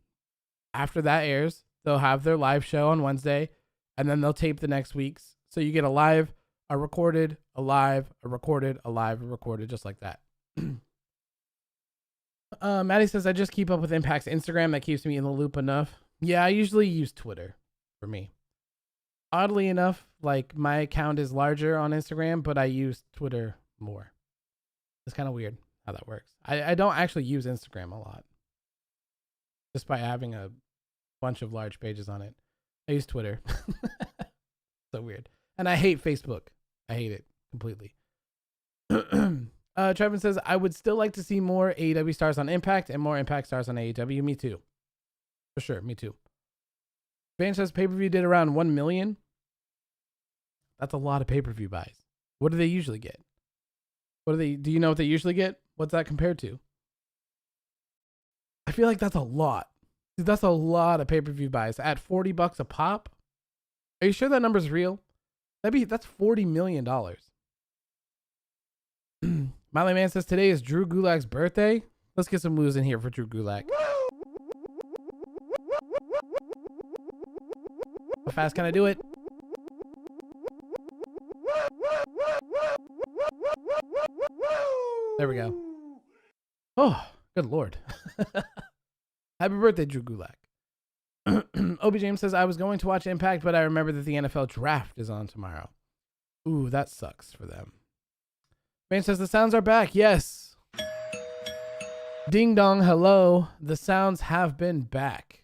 after that airs, they'll have their live show on Wednesday, and then they'll tape the next week's. So you get a live, a recorded, a live, a recorded, a live, a recorded, just like that. Maddie says, I just keep up with Impact's Instagram. That keeps me in the loop enough. Yeah, I usually use Twitter for me. Oddly enough, like my account is larger on Instagram, but I use Twitter more. It's kind of weird how that works. I don't actually use Instagram a lot. Just by having a bunch of large pages on it. I use Twitter. So weird. And I hate Facebook. I hate it completely. Trevin says, I would still like to see more AEW stars on Impact and more Impact stars on AEW. Me too. For sure. Me too. Van says pay-per-view did around 1 million. That's a lot of pay-per-view buys. What do they usually get? Do you know what they usually get? What's that compared to? I feel like that's a lot. Dude, that's a lot of pay-per-view buys at $40 a pop. Are you sure that number's real? That's $40 million. Miley Man says today is Drew Gulak's birthday. Let's get some moves in here for Drew Gulak. How fast can I do it? There we go. Oh, good Lord. Happy birthday, Drew Gulak. Obi James says, I was going to watch Impact, but I remember that the NFL draft is on tomorrow. Ooh, that sucks for them. Man says, the sounds are back. Yes. Ding dong, hello. The sounds have been back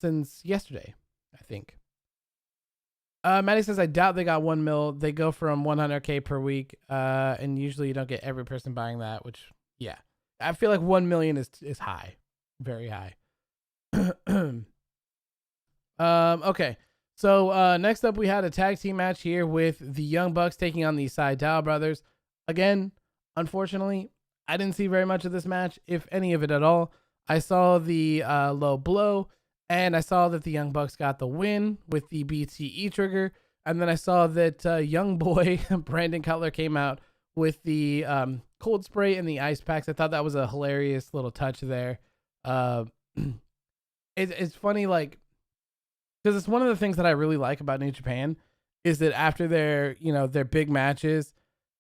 since yesterday, I think. Maddie says, I doubt they got 1 mil. They go from 100K per week. And usually you don't get every person buying that, which, yeah. I feel like 1 million is high. Very high. Okay. So next up, we had a tag team match here with the Young Bucks taking on the Sydal brothers. Again, unfortunately, I didn't see very much of this match, if any of it at all. I saw the low blow, and I saw that the Young Bucks got the win with the BTE trigger. And then I saw that young boy Brandon Cutler came out with the cold spray and the ice packs. I thought that was a hilarious little touch there. It's funny, like, because it's one of the things that I really like about New Japan is that after their big matches,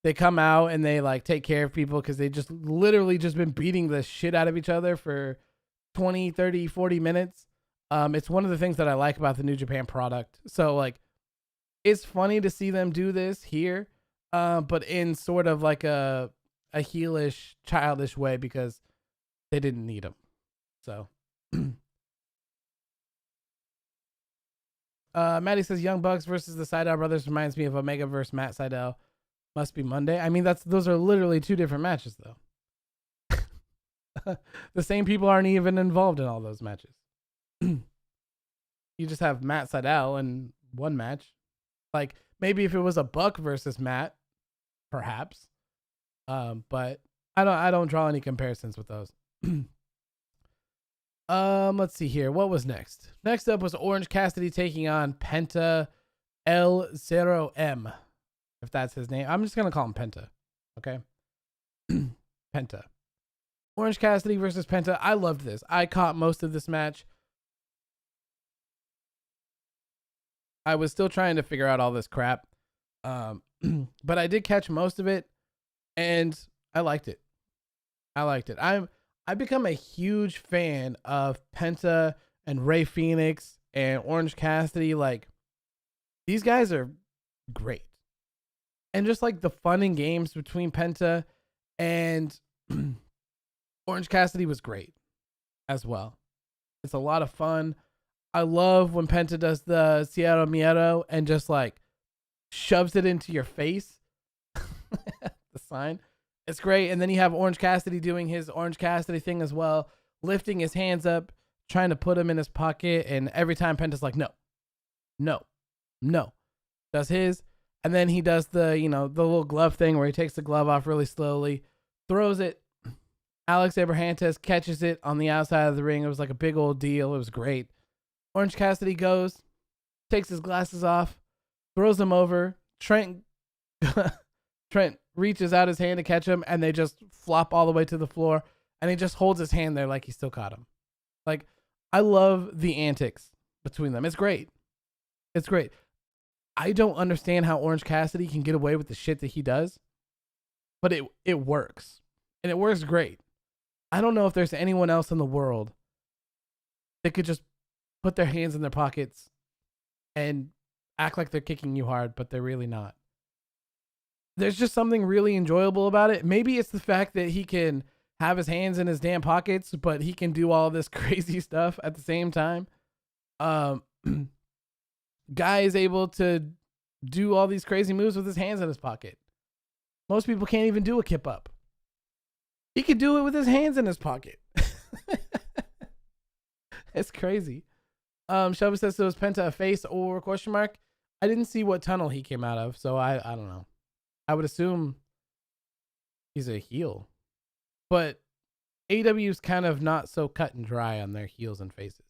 they come out and they like take care of people because they just literally just been beating the shit out of each other for 20, 30, 40 minutes. It's one of the things that I like about the New Japan product. So like, it's funny to see them do this here, but in sort of like a heelish, childish way because they didn't need them. So. Maddie says Young Bucks versus the Sydal brothers reminds me of Omega versus Matt Sydal. Must be Monday. I mean, those are literally two different matches, though. The same people aren't even involved in all those matches. You just have Matt Sydal in one match. Like maybe if it was a Buck versus Matt, perhaps. But I don't draw any comparisons with those. Let's see here. What was next? Next up was Orange Cassidy taking on Penta L0M. If that's his name. I'm just going to call him Penta. Okay? Penta. Orange Cassidy versus Penta. I loved this. I caught most of this match. I was still trying to figure out all this crap. But I did catch most of it and I liked it. I've become a huge fan of Penta and Ray Phoenix and Orange Cassidy. Like, these guys are great. And just like the fun and games between Penta and Orange Cassidy was great as well. It's a lot of fun. I love when Penta does the Cierro Miedo and just like shoves it into your face. The sign. It's great. And then you have Orange Cassidy doing his Orange Cassidy thing as well, lifting his hands up, trying to put them in his pocket. And every time Penta's like, no, does his. And then he does the little glove thing where he takes the glove off really slowly, throws it. Alex Abrahantes catches it on the outside of the ring. It was like a big old deal. It was great. Orange Cassidy goes, takes his glasses off, throws them over. Trent reaches out his hand to catch him, and they just flop all the way to the floor, and he just holds his hand there like he still caught him. Like, I love the antics between them. It's great. I don't understand how Orange Cassidy can get away with the shit that he does, but it works, and it works great. I don't know if there's anyone else in the world that could just put their hands in their pockets and act like they're kicking you hard, but they're really not. There's just something really enjoyable about it. Maybe it's the fact that he can have his hands in his damn pockets, but he can do all this crazy stuff at the same time. Guy is able to do all these crazy moves with his hands in his pocket. Most people can't even do a kip up. He could do it with his hands in his pocket. It's crazy. Shelby says, so is Penta a face or question mark? I didn't see what tunnel he came out of, so I don't know. I would assume he's a heel. But AEW's kind of not so cut and dry on their heels and faces.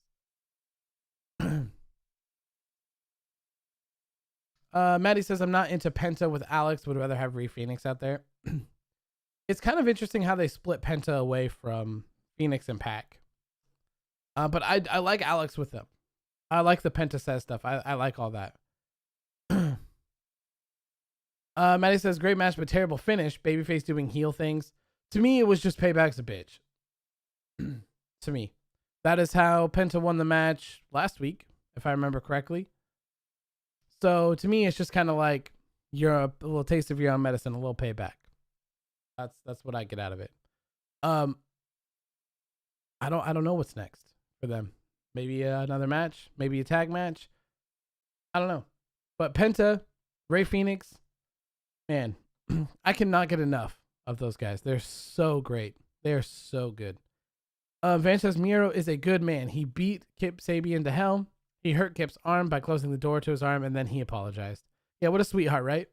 Maddie says, I'm not into Penta with Alex. Would rather have Ray Phoenix out there. It's kind of interesting how they split Penta away from Phoenix and Pac. But I like Alex with them. I like the Penta says stuff. I like all that. Maddie says, great match, but terrible finish. Babyface doing heel things. To me, it was just Payback's a bitch. To me. That is how Penta won the match last week, if I remember correctly. So to me, it's just kind of like you're a little taste of your own medicine, a little payback. That's what I get out of it. I don't know what's next for them. Maybe another match, maybe a tag match. I don't know. But Penta, Ray Phoenix, man, I cannot get enough of those guys. They're so great. They're so good. Vances Miro is a good man. He beat Kip Sabian to hell. He hurt Kip's arm by closing the door to his arm, and then he apologized. Yeah, what a sweetheart, right?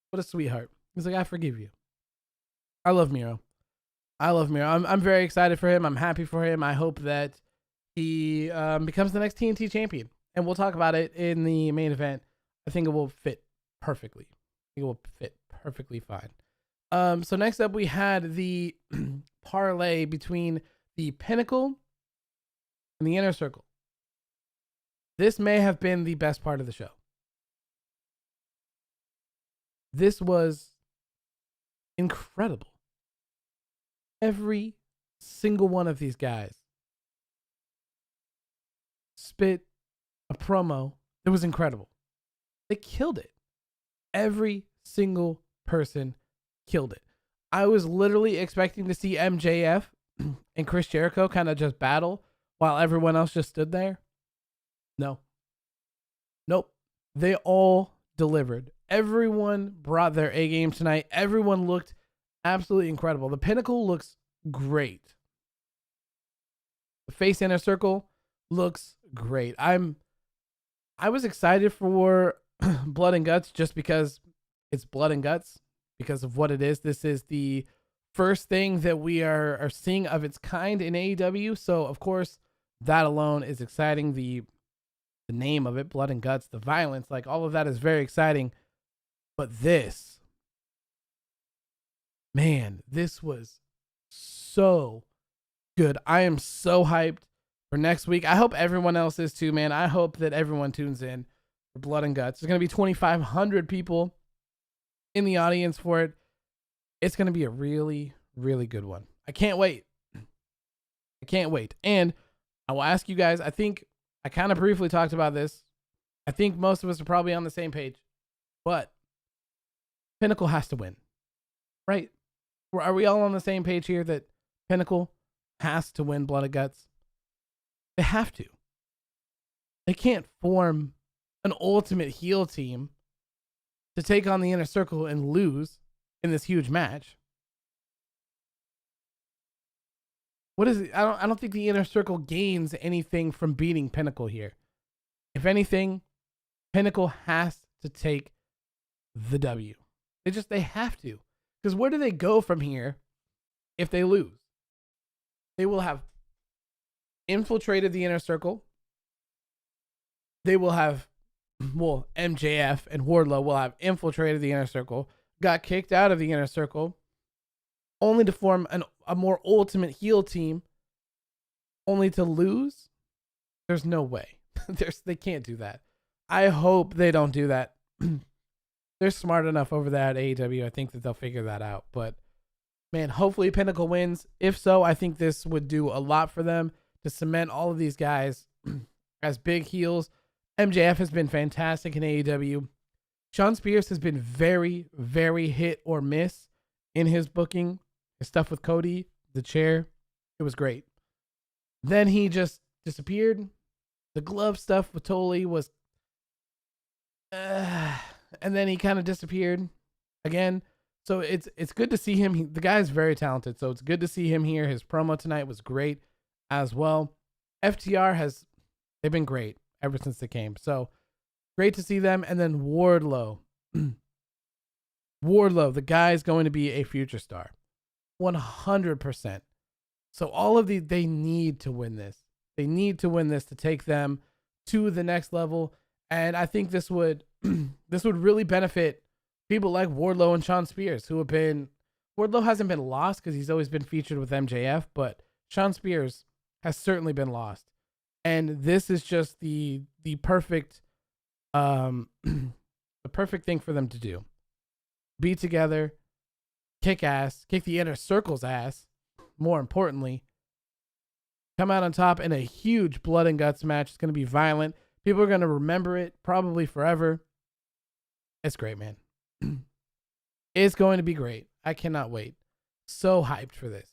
What a sweetheart. He's like, I forgive you. I love Miro. I'm very excited for him. I'm happy for him. I hope that he becomes the next TNT champion. And we'll talk about it in the main event. I think it will fit perfectly. It will fit perfectly fine. So next up, we had the parlay between the Pinnacle and the Inner Circle. This may have been the best part of the show. This was incredible. Every single one of these guys spit a promo. It was incredible. They killed it. Every single person killed it. I was literally expecting to see MJF and Chris Jericho kind of just battle while everyone else just stood there. No. Nope. They all delivered. Everyone brought their A game tonight. Everyone looked absolutely incredible. The Pinnacle looks great. The face Inner Circle looks great. I was excited for Blood and Guts just because it's Blood and Guts, because of what it is. This is the first thing that we are seeing of its kind in AEW. So of course that alone is exciting. The name of it, Blood and Guts, the violence, like all of that is very exciting. But this, man, this was so good. I am so hyped for next week. I hope everyone else is too, man. I hope that everyone tunes in for Blood and Guts. There's going to be 2,500 people in the audience for it. It's going to be a really, really good one. I can't wait. I can't wait. And I will ask you guys, I think I kind of briefly talked about this. I think most of us are probably on the same page, but Pinnacle has to win, right? Are we all on the same page here that Pinnacle has to win Blood and Guts? They have to. They can't form an ultimate heel team to take on the Inner Circle and lose in this huge match. What is it? I don't think the Inner Circle gains anything from beating Pinnacle here. If anything, Pinnacle has to take the W. They have to. Because where do they go from here if they lose? They will have infiltrated the Inner Circle. They will have, well, MJF and Wardlow will have infiltrated the Inner Circle, got kicked out of the Inner Circle, only to form a more ultimate heel team, only to lose? There's no way. They can't do that. I hope they don't do that. They're smart enough over there at AEW. I think that they'll figure that out. But, man, hopefully Pinnacle wins. If so, I think this would do a lot for them to cement all of these guys as big heels. MJF has been fantastic in AEW. Sean Spears has been very, very hit or miss in his booking. His stuff with Cody, the chair, it was great. Then he just disappeared. The glove stuff with Tully was... and then he kind of disappeared again. So it's good to see him. The guy's very talented, so it's good to see him here. His promo tonight was great as well. FTR they've been great ever since they came. So great to see them. And then Wardlow. Wardlow, the guy's going to be a future star. 100%. So all of these, they need to win this. They need to win this to take them to the next level. And I think this would really benefit people like Wardlow and Sean Spears, who have been... Wardlow hasn't been lost because he's always been featured with MJF, but Sean Spears has certainly been lost. And this is just the perfect the perfect thing for them to do. Be together, kick ass, kick the Inner Circle's ass, more importantly. Come out on top in a huge Blood and Guts match. It's going to be violent. People are going to remember it probably forever. It's great, man. It's going to be great. I cannot wait. So hyped for this.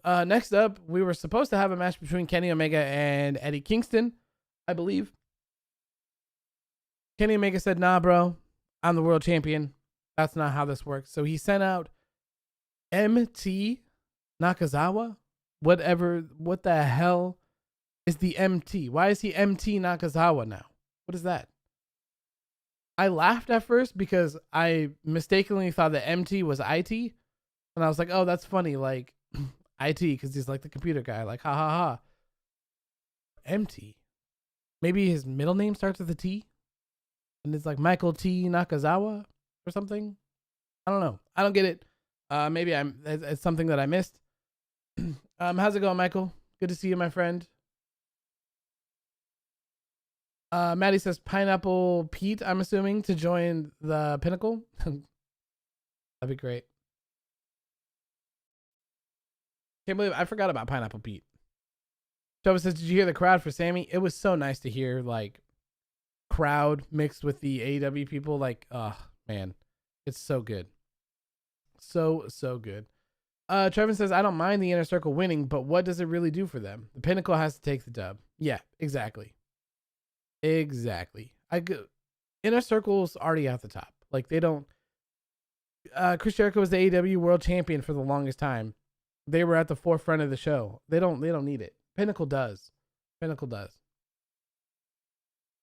Next up, we were supposed to have a match between Kenny Omega and Eddie Kingston. I believe. Kenny Omega said, nah, bro, I'm the world champion. That's not how this works. So he sent out MT Nakazawa. What the hell is the MT? Why is he MT Nakazawa now? What is that? I laughed at first because I mistakenly thought that MT was IT. And I was like, oh, that's funny. Like, IT, because he's like the computer guy. Like, ha ha ha. MT. Maybe his middle name starts with a T? And it's like Michael T. Nakazawa or something? I don't know. I don't get it. Maybe it's something that I missed. How's it going, Michael? Good to see you, my friend. Maddie says Pineapple Pete, I'm assuming, to join the Pinnacle. That'd be great. Can't believe I forgot about Pineapple Pete. Trevor says, did you hear the crowd for Sammy? It was so nice to hear, like, crowd mixed with the AEW people. Like, oh, man. It's so good. So good. Trevor says, I don't mind the Inner Circle winning, but what does it really do for them? The Pinnacle has to take the dub. Yeah, exactly. Inner Circle's already at the top. Like, they don't. Chris Jericho was the AEW World Champion for the longest time. They were at the forefront of the show. They don't need it. Pinnacle does.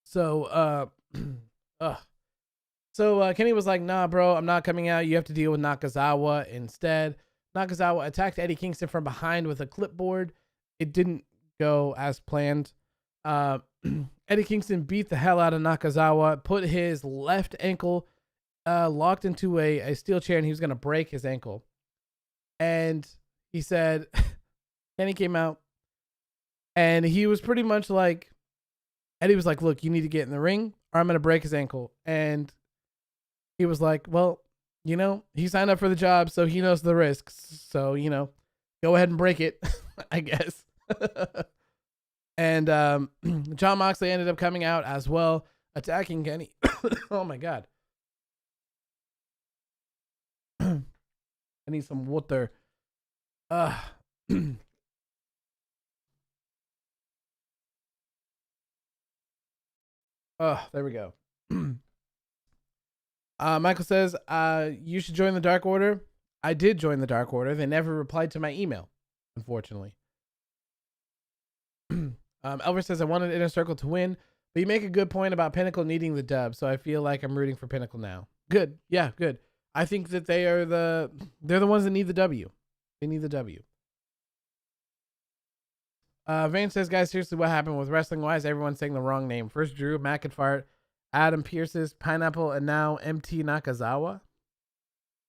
So, Kenny was like, nah, bro, I'm not coming out. You have to deal with Nakazawa instead. Nakazawa attacked Eddie Kingston from behind with a clipboard. It didn't go as planned. Eddie Kingston beat the hell out of Nakazawa, put his left ankle locked into a steel chair, and he was going to break his ankle. And he said, Kenny came out, and he was pretty much like, Eddie was like, look, you need to get in the ring, or I'm going to break his ankle. And he was like, well, you know, he signed up for the job, so he knows the risks. So, you know, go ahead and break it, I guess. And Jon Moxley ended up coming out as well, attacking Kenny. Oh, my God. I need some water. Oh, there we go. Michael says, you should join the Dark Order. I did join the Dark Order. They never replied to my email, unfortunately. Elvis says, I wanted Inner Circle to win, but you make a good point about Pinnacle needing the dub, so I feel like I'm rooting for Pinnacle now. Good. Yeah, good. I think that they're the ones that need the W. They need the W. Vane says, guys, seriously, what happened with wrestling? Why is everyone saying the wrong name? First Drew McIntyre, Adam Pearce's Pineapple, and now MT Nakazawa.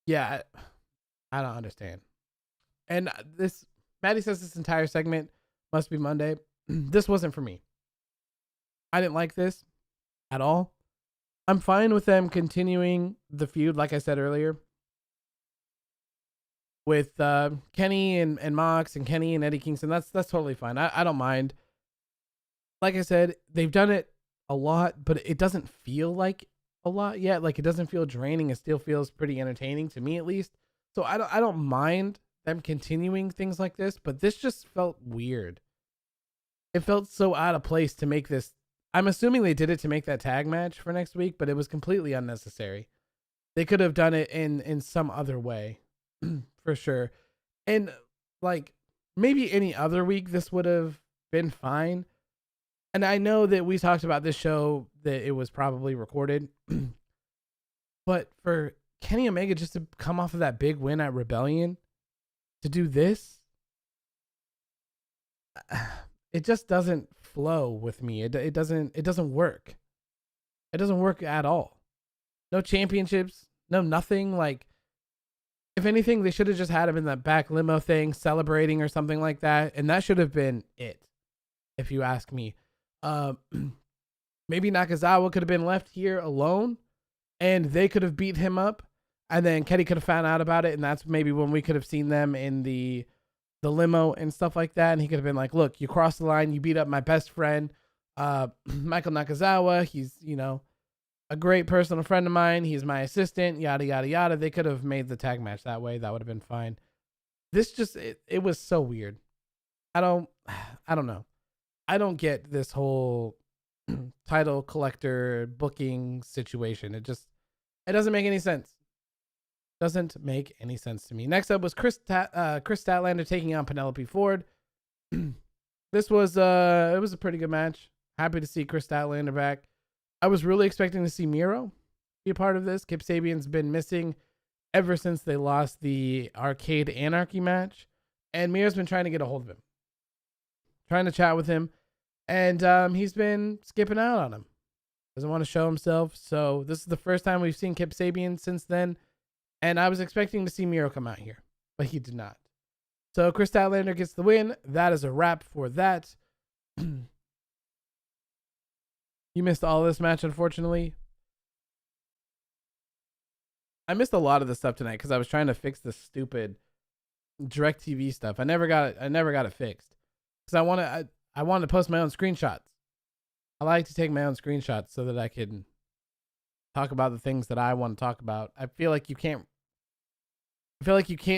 Yeah, I don't understand. And Maddie says this entire segment must be Monday. This wasn't for me. I didn't like this at all. I'm fine with them continuing the feud, like I said earlier, with Kenny and Mox and Kenny and Eddie Kingston. That's totally fine. I don't mind. Like I said, they've done it a lot, but it doesn't feel like a lot yet. Like, it doesn't feel draining. It still feels pretty entertaining to me, at least. So I don't mind them continuing things like this, but this just felt weird. It felt so out of place to make this. I'm assuming they did it to make that tag match for next week, but it was completely unnecessary. They could have done it in some other way, for sure. And like, maybe any other week this would have been fine. And I know that we talked about this show that it was probably recorded, but for Kenny Omega just to come off of that big win at Rebellion to do this, it just doesn't flow with me. It doesn't work. It doesn't work at all. No championships, no nothing. Like, if anything, they should have just had him in that back limo thing, celebrating or something like that, and that should have been it, if you ask me. Maybe Nakazawa could have been left here alone, and they could have beat him up, and then Kenny could have found out about it, and that's maybe when we could have seen them in the limo and stuff like that, and he could have been like, look, you crossed the line, you beat up my best friend, Michael Nakazawa. He's, you know, a great personal friend of mine. He's my assistant, yada, yada, yada. They could have made the tag match that way. That would have been fine. This just, it was so weird. I don't know. I don't get this whole title collector booking situation. It doesn't make any sense. Doesn't make any sense to me. Next up was Kris Statlander taking on Penelope Ford. This was it was a pretty good match. Happy to see Kris Statlander back. I was really expecting to see Miro be a part of this. Kip Sabian's been missing ever since they lost the Arcade Anarchy match, and Miro's been trying to get a hold of him, trying to chat with him, and he's been skipping out on him. Doesn't want to show himself. So this is the first time we've seen Kip Sabian since then, and I was expecting to see Miro come out here, but he did not. So Kris Statlander gets the win. That is a wrap for that. You missed all this match, unfortunately. I missed a lot of the stuff tonight because I was trying to fix the stupid DirecTV stuff. I never got it fixed because I wanted to post my own screenshots. I like to take my own screenshots so that I can talk about the things that I want to talk about. I feel like you can't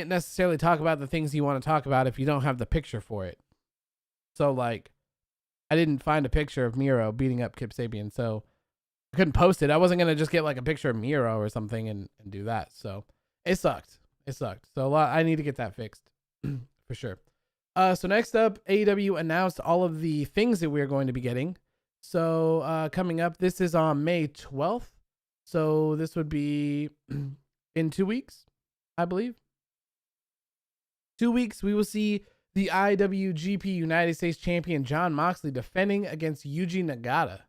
necessarily talk about the things you want to talk about if you don't have the picture for it. So like, I didn't find a picture of Miro beating up Kip Sabian, so I couldn't post it. I wasn't going to just get like a picture of Miro or something and do that. So it sucked. So I need to get that fixed for sure. So next up, AEW announced all of the things that we're going to be getting. So coming up, this is on May 12th. So this would be in 2 weeks, I believe. 2 weeks, we will see the IWGP United States Champion Jon Moxley defending against Yuji Nagata.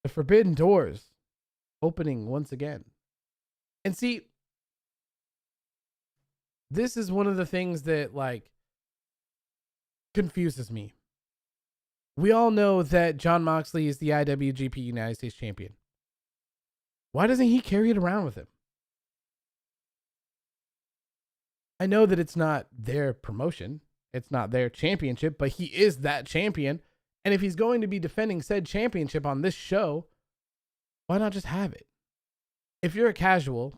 The Forbidden Doors opening once again. And see, this is one of the things that like confuses me. We all know that Jon Moxley is the IWGP United States Champion. Why doesn't he carry it around with him? I know that it's not their promotion. It's not their championship, but he is that champion. And if he's going to be defending said championship on this show, why not just have it? If you're a casual,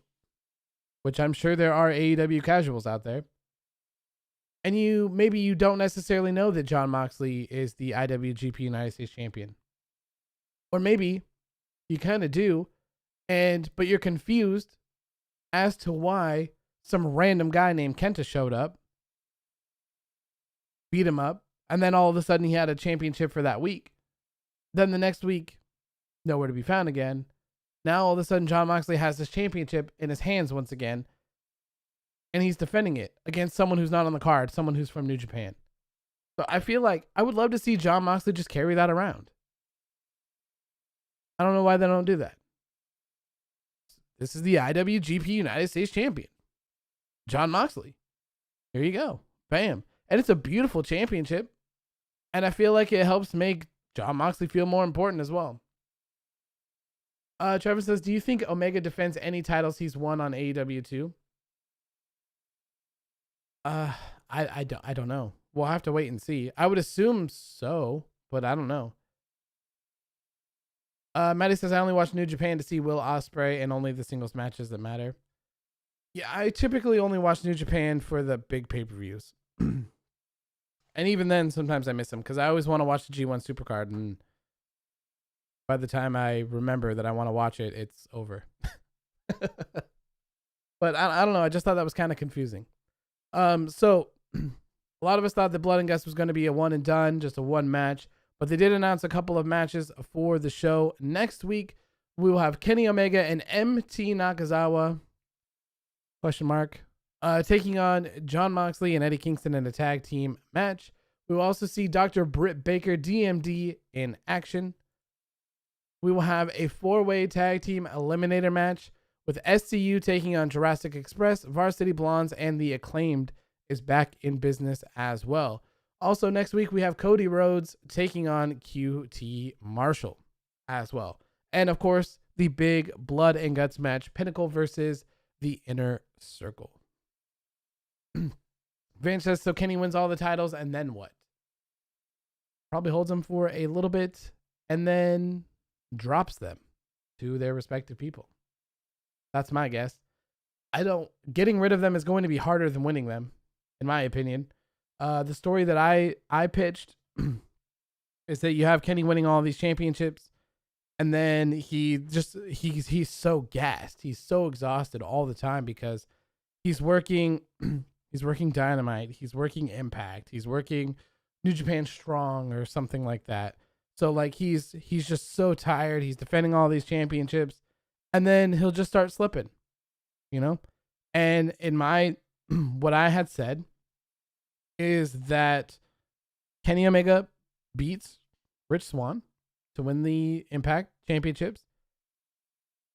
which I'm sure there are AEW casuals out there, and maybe you don't necessarily know that Jon Moxley is the IWGP United States Champion. Or maybe you kind of do, but you're confused as to why some random guy named Kenta showed up, beat him up, and then all of a sudden he had a championship for that week. Then the next week, nowhere to be found again. Now all of a sudden Jon Moxley has this championship in his hands once again, and he's defending it against someone who's not on the card, someone who's from New Japan. So I feel like I would love to see Jon Moxley just carry that around. I don't know why they don't do that. This is the IWGP United States Champion, Jon Moxley. Here you go. Bam. And it's a beautiful championship. And I feel like it helps make Jon Moxley feel more important as well. Trevor says, do you think Omega defends any titles he's won on AEW too? I don't know. We'll have to wait and see. I would assume so, but I don't know. Maddie says, I only watch New Japan to see Will Ospreay and only the singles matches that matter. Yeah, I typically only watch New Japan for the big pay-per-views. And even then, sometimes I miss them because I always want to watch the G1 Supercard, and by the time I remember that I want to watch it, it's over. But I don't know. I just thought that was kind of confusing. So a lot of us thought that Blood and Guts was going to be a one and done, just a one match. But they did announce a couple of matches for the show. Next week, we will have Kenny Omega and MT Nakazawa, question mark, taking on Jon Moxley and Eddie Kingston in a tag team match. We will also see Dr. Britt Baker, DMD, in action. We will have a 4-way tag team eliminator match with SCU taking on Jurassic Express, Varsity Blondes, and The Acclaimed is back in business as well. Also, next week, we have Cody Rhodes taking on QT Marshall as well. And, of course, the big Blood and Guts match, Pinnacle versus the Inner Circle. Vance says, so Kenny wins all the titles, and then what? Probably holds them for a little bit, and then drops them to their respective people. That's my guess. Getting rid of them is going to be harder than winning them, in my opinion. The story that I pitched is that you have Kenny winning all these championships, and then he's so gassed, he's so exhausted all the time because he's working he's working Dynamite, he's working Impact, he's working New Japan Strong or something like that. So like he's just so tired. He's defending all these championships, and then he'll just start slipping, you know? And in my what I had said is that Kenny Omega beats Rich Swann to win the Impact Championships.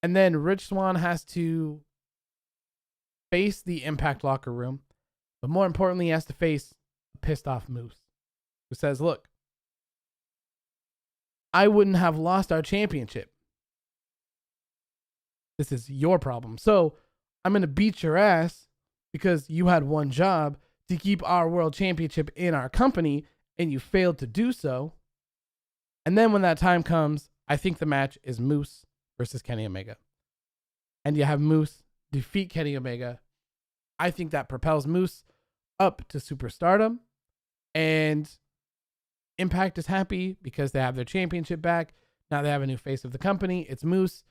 And then Rich Swann has to face the Impact locker room. But more importantly, he has to face a pissed off Moose, who says, look, I wouldn't have lost our championship. This is your problem. So I'm going to beat your ass because you had one job to keep our world championship in our company and you failed to do so. And then when that time comes, I think the match is Moose versus Kenny Omega. And you have Moose defeat Kenny Omega. I think that propels Moose up to superstardom. And Impact is happy because they have their championship back. Now they have a new face of the company. It's Moose.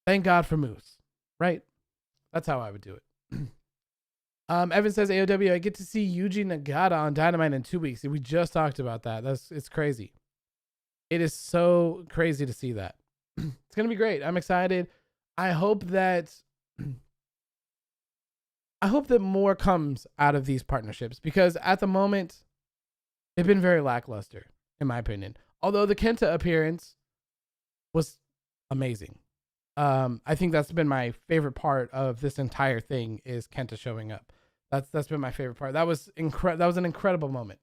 Thank God for Moose, right? That's how I would do it. Evan says, AOW, I get to see Yuji Nagata on Dynamite in 2 weeks. We just talked about that. It's crazy. It is so crazy to see that. It's going to be great. I'm excited. I hope that more comes out of these partnerships because at the moment, they've been very lackluster, in my opinion. Although the Kenta appearance was amazing. I think that's been my favorite part of this entire thing is Kenta showing up. That's been my favorite part. That was an incredible moment.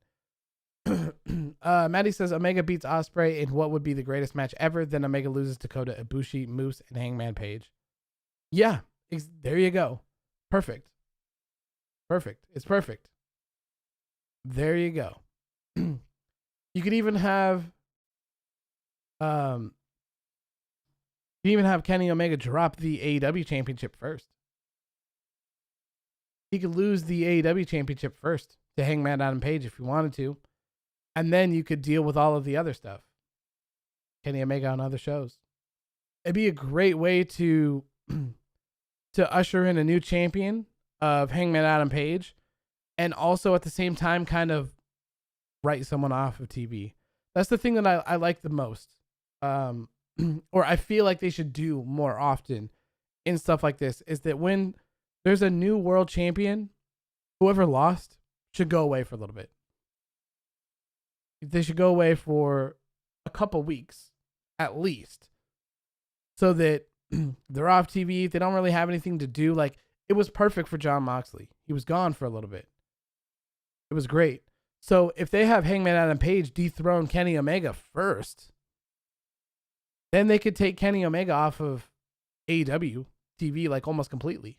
Maddie says Omega beats Ospreay in what would be the greatest match ever. Then Omega loses Dakota Ibushi, Moose, and Hangman Page. Yeah, there you go. Perfect. It's perfect. There you go. You could even have Kenny Omega drop the AEW championship first. He could lose the AEW championship first to Hangman Adam Page if you wanted to. And then you could deal with all of the other stuff. Kenny Omega on other shows. It'd be a great way to usher in a new champion of Hangman Adam Page. And also at the same time kind of write someone off of TV. That's the thing that I like the most. Or I feel like they should do more often in stuff like this, is that when there's a new world champion, whoever lost should go away for a little bit. They should go away for a couple weeks, at least, so that they're off TV. They don't really have anything to do. Like, it was perfect for Jon Moxley. He was gone for a little bit. It was great. So if they have Hangman Adam Page dethrone Kenny Omega first, then they could take Kenny Omega off of AEW TV like almost completely.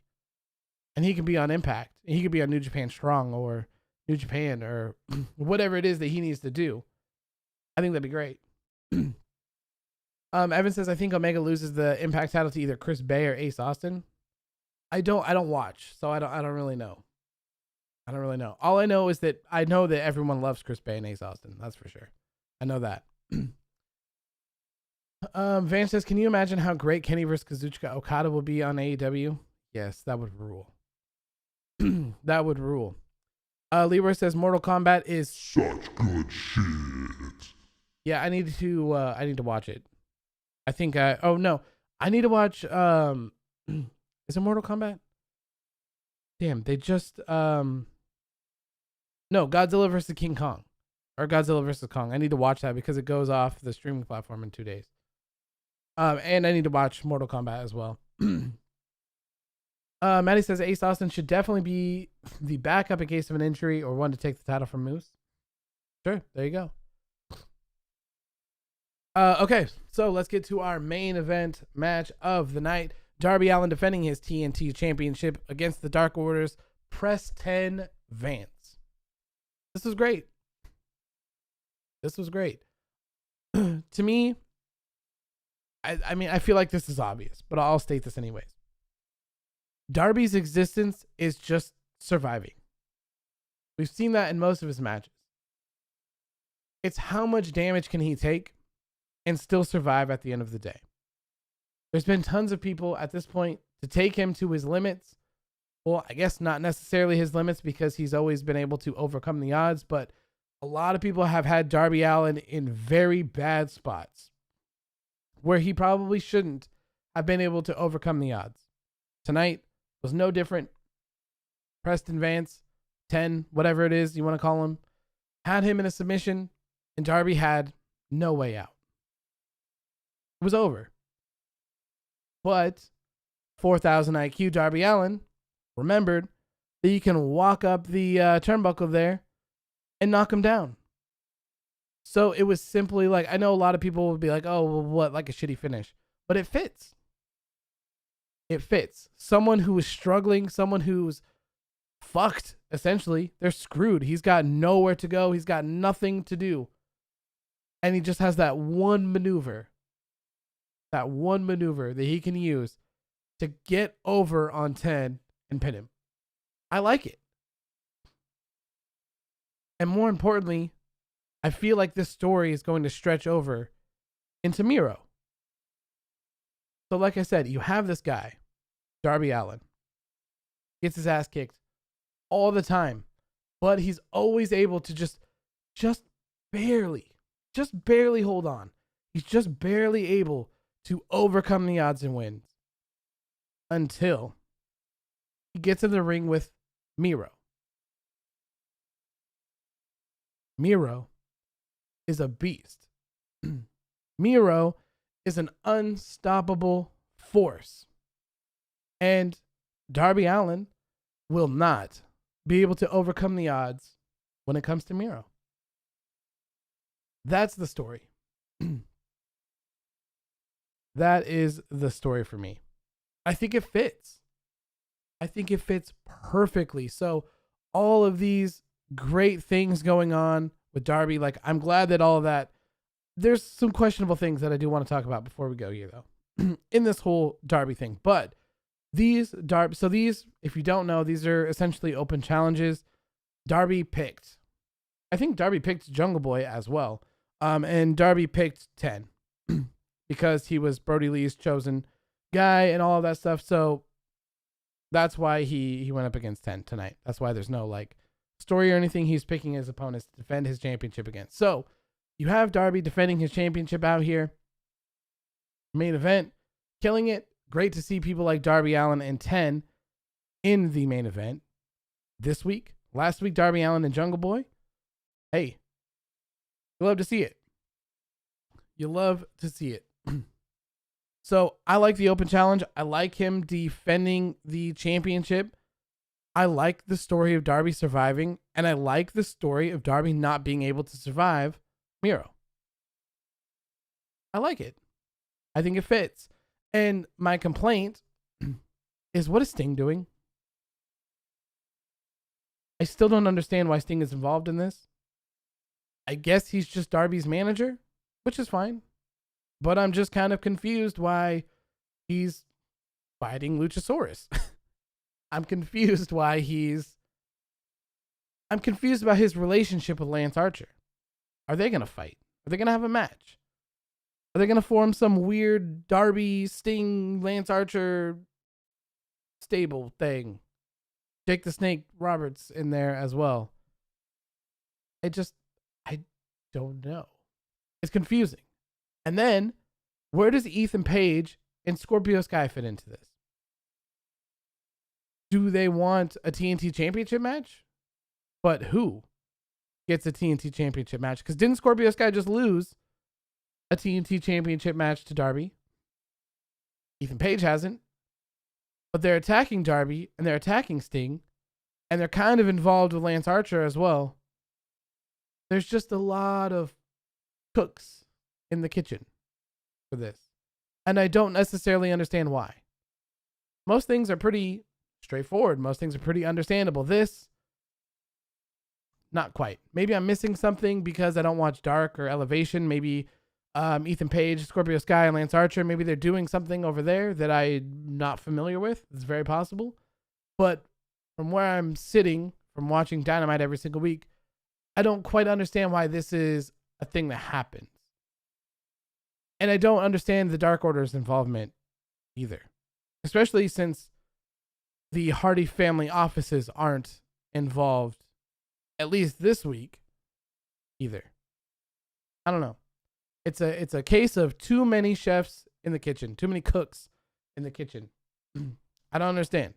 And he can be on Impact. And he could be on New Japan Strong or New Japan or whatever it is that he needs to do. I think that'd be great. Evan says, I think Omega loses the Impact title to either Chris Bay or Ace Austin. I don't watch, so I don't really know. I don't really know. All I know is that I know that everyone loves Chris Bay and Ace Austin. That's for sure. I know that. Van says, can you imagine how great Kenny versus Kazuchika Okada will be on AEW? Yes, that would rule. That would rule. Leroy says Mortal Kombat is such good shit. Yeah, I need to watch it. I think I need to watch is it Mortal Kombat? Damn, they just no, Godzilla versus King Kong. Or Godzilla versus Kong. I need to watch that because it goes off the streaming platform in 2 days. And I need to watch Mortal Kombat as well. Maddie says Ace Austin should definitely be the backup in case of an injury or one to take the title from Moose. Sure, there you go. Okay, so let's get to our main event match of the night. Darby Allin defending his TNT championship against the Dark Order's Preston Vance. This was great. To me, I mean, I feel like this is obvious, but I'll state this anyways. Darby's existence is just surviving. We've seen that in most of his matches. It's how much damage can he take and still survive at the end of the day. There's been tons of people at this point to take him to his limits. Well, I guess not necessarily his limits because he's always been able to overcome the odds, but a lot of people have had Darby Allin in very bad spots where he probably shouldn't have been able to overcome the odds. Tonight was no different. Preston Vance, 10, whatever it is you want to call him, had him in a submission, and Darby had no way out. It was over. But 4,000 IQ Darby Allin remembered that you can walk up the turnbuckle there and knock him down. So it was simply like, I know a lot of people would be like, oh, well, what, like a shitty finish. But it fits. It fits. Someone who is struggling, someone who's fucked, essentially. They're screwed. He's got nowhere to go. He's got nothing to do. And he just has that one maneuver that he can use to get over on 10 and pin him. I like it. And more importantly, I feel like this story is going to stretch over into Miro. So like I said, you have this guy, Darby Allin, gets his ass kicked all the time, but he's always able to just barely hold on. He's just barely able to overcome the odds and wins until he gets in the ring with Miro. Miro is a beast. Miro is an unstoppable force. And Darby Allin will not be able to overcome the odds when it comes to Miro. That's the story. That is the story for me. I think it fits. I think it fits perfectly. So all of these great things going on with Darby, like I'm glad that all of that, there's some questionable things that I do want to talk about before we go here though, in this whole Darby thing. But these, if you don't know, these are essentially open challenges. I think Darby picked Jungle Boy as well. And Darby picked 10 because he was Brody Lee's chosen guy and all of that stuff. So that's why he went up against 10 tonight. That's why there's no like story or anything. He's picking his opponents to defend his championship against. So you have Darby defending his championship out here. Main event, killing it. Great to see people like Darby Allin and 10 in the main event this week. Last week, Darby Allin and Jungle Boy. Hey, you love to see it. You love to see it. So I like the open challenge. I like him defending the championship. I like the story of Darby surviving. And I like the story of Darby not being able to survive Miro. I like it. I think it fits. And my complaint is, what is Sting doing? I still don't understand why Sting is involved in this. I guess he's just Darby's manager, which is fine. But I'm just kind of confused why he's fighting Luchasaurus. I'm confused about his relationship with Lance Archer. Are they going to fight? Are they going to have a match? Are they going to form some weird Darby, Sting, Lance Archer stable thing? Jake the Snake Roberts in there as well. I don't know. It's confusing. And then, where does Ethan Page and Scorpio Sky fit into this? Do they want a TNT Championship match? But who gets a TNT Championship match? Because didn't Scorpio Sky just lose a TNT Championship match to Darby? Ethan Page hasn't. But they're attacking Darby, and they're attacking Sting, and they're kind of involved with Lance Archer as well. There's just a lot of cooks in the kitchen for this. And I don't necessarily understand why. Most things are pretty straightforward. Most things are pretty understandable. This, not quite. Maybe I'm missing something because I don't watch Dark or Elevation. Maybe Ethan Page, Scorpio Sky, and Lance Archer, maybe they're doing something over there that I'm not familiar with. It's very possible. But from where I'm sitting, from watching Dynamite every single week, I don't quite understand why this is a thing that happens. And I don't understand the Dark Order's involvement either, especially since the Hardy family offices aren't involved, at least this week, either. I don't know. It's a case of too many chefs in the kitchen, too many cooks in the kitchen. I don't understand.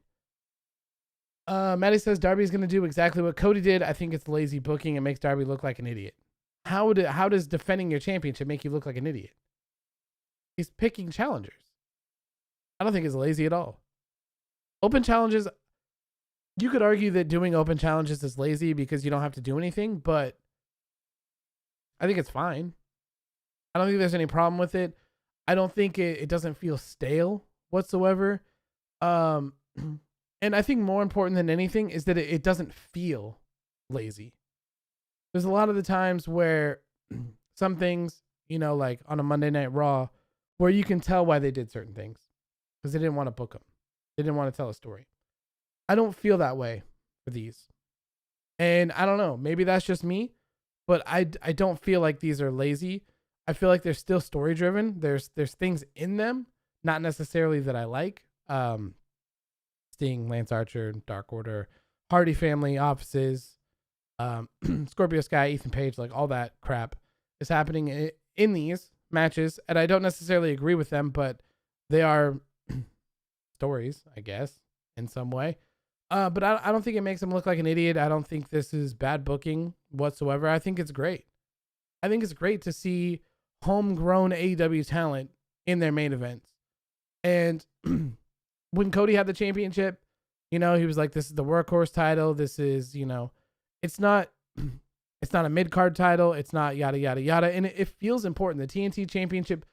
Maddie says Darby's going to do exactly what Cody did. I think it's lazy booking. It makes Darby look like an idiot. How does defending your championship make you look like an idiot? He's picking challengers. I don't think it's lazy at all. Open challenges, you could argue that doing open challenges is lazy because you don't have to do anything, but I think it's fine. I don't think there's any problem with it. I don't think it doesn't feel stale whatsoever. And I think more important than anything is that it doesn't feel lazy. There's a lot of the times where some things, like on a Monday Night Raw, where you can tell why they did certain things because they didn't want to book them. They didn't want to tell a story. I don't feel that way for these. And I don't know, maybe that's just me, but I don't feel like these are lazy. I feel like they're still story driven. There's things in them, not necessarily that I like. Sting, Lance Archer, Dark Order, Hardy family offices, Scorpio Sky, Ethan Page, like all that crap is happening in these matches, and I don't necessarily agree with them, but they are stories, I guess, in some way. But I don't think it makes him look like an idiot. I don't think this is bad booking whatsoever. I think it's great. I think it's great to see homegrown AEW talent in their main events. And when Cody had the championship, he was like, this is the workhorse title. This is, it's not a mid-card title. It's not yada, yada, yada. And it feels important. The TNT championship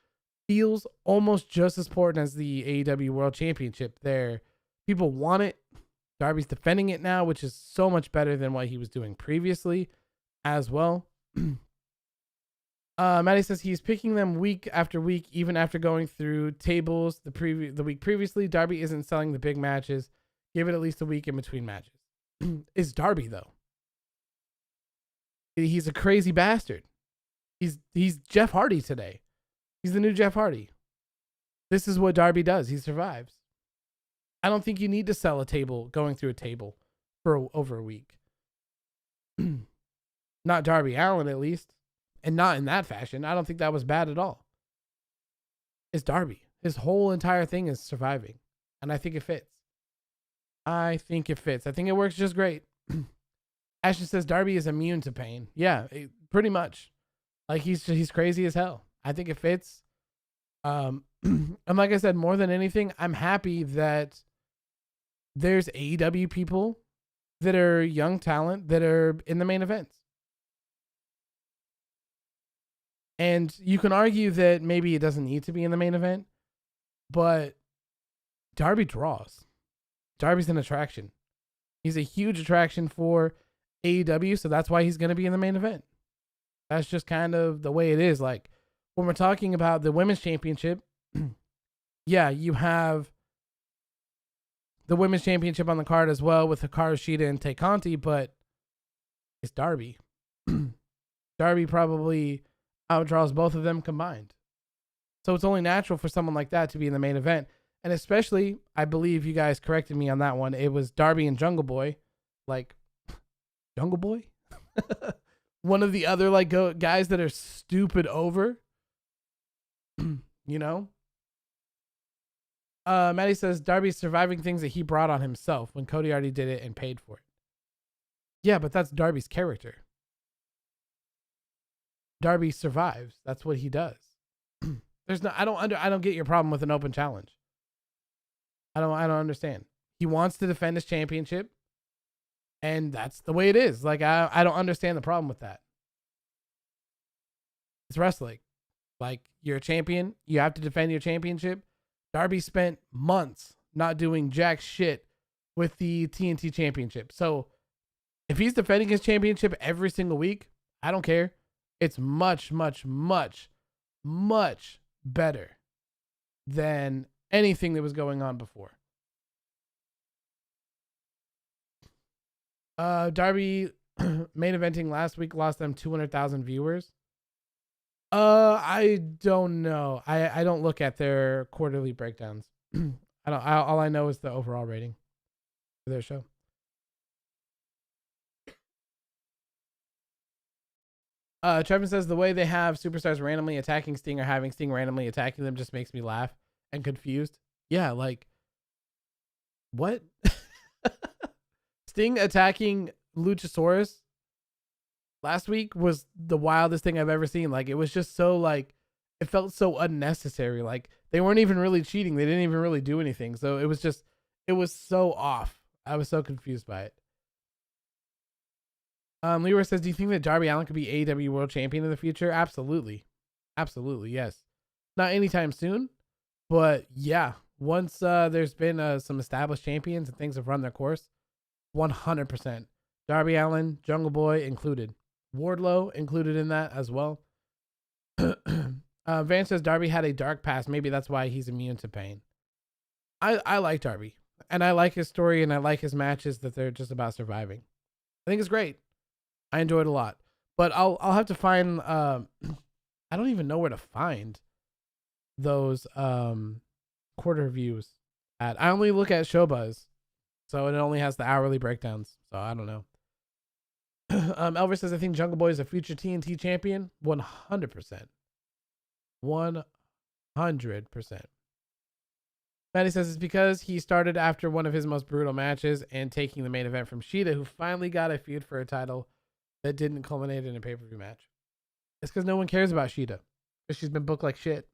feels almost just as important as the AEW World Championship. People want it. Darby's defending it now, which is so much better than what he was doing previously as well. Maddie says he's picking them week after week, even after going through tables the week previously. Darby isn't selling the big matches. Give it at least a week in between matches. Is Darby, though. He's a crazy bastard. He's Jeff Hardy today. He's the new Jeff Hardy. This is what Darby does. He survives. I don't think you need to sell a table, going through a table for over a week. Not Darby Allin, at least. And not in that fashion. I don't think that was bad at all. It's Darby. His whole entire thing is surviving. And I think it fits. I think it works just great. Ashton says Darby is immune to pain. Yeah, pretty much. Like he's crazy as hell. I think it fits. And like I said, more than anything, I'm happy that there's AEW people that are young talent that are in the main events. And you can argue that maybe it doesn't need to be in the main event, but Darby draws. Darby's an attraction. He's a huge attraction for AEW, so that's why he's going to be in the main event. That's just kind of the way it is. Like, when we're talking about the women's championship, yeah, you have the women's championship on the card as well with Hikaru Shida and Tay Conti, but it's Darby. Darby probably outdraws both of them combined. So it's only natural for someone like that to be in the main event. And especially, I believe you guys corrected me on that one. It was Darby and Jungle Boy. Like, Jungle Boy? One of the other guys that are stupid over. Maddie says Darby's surviving things that he brought on himself when Cody already did it and paid for it. Yeah, but that's Darby's character. Darby survives. That's what he does. I don't get your problem with an open challenge. I don't understand. He wants to defend his championship, and that's the way it is. Like, I don't understand the problem with that. It's wrestling. Like, you're a champion, you have to defend your championship. Darby spent months not doing jack shit with the TNT championship. So if he's defending his championship every single week, I don't care. It's much, much, much, much better than anything that was going on before. Darby main eventing last week lost them 200,000 viewers. I don't know. I don't look at their quarterly breakdowns. All I know is the overall rating for their show. Trevin says the way they have superstars randomly attacking Sting or having Sting randomly attacking them just makes me laugh and confused. Yeah, like what? Sting attacking Luchasaurus last week was the wildest thing I've ever seen. Like, it was just so, like, it felt so unnecessary. Like, they weren't even really cheating. They didn't even really do anything. So it was so off. I was so confused by it. Leroy says, do you think that Darby Allin could be AEW World Champion in the future? Absolutely. Absolutely, yes. Not anytime soon, but yeah. Once there's been some established champions and things have run their course, 100%. Darby Allin, Jungle Boy included. Wardlow included in that as well. Van says Darby had a dark past. Maybe that's why he's immune to pain. I like Darby. And I like his story and I like his matches that they're just about surviving. I think it's great. I enjoyed it a lot. But I'll have to find I don't even know where to find those quarter reviews at. I only look at Showbuzz. So it only has the hourly breakdowns. So I don't know. Elvis says, I think Jungle Boy is a future TNT champion. 100%. 100%. Maddie says it's because he started after one of his most brutal matches and taking the main event from Shida, who finally got a feud for a title that didn't culminate in a pay-per-view match. It's because no one cares about Shida. Because she's been booked like shit.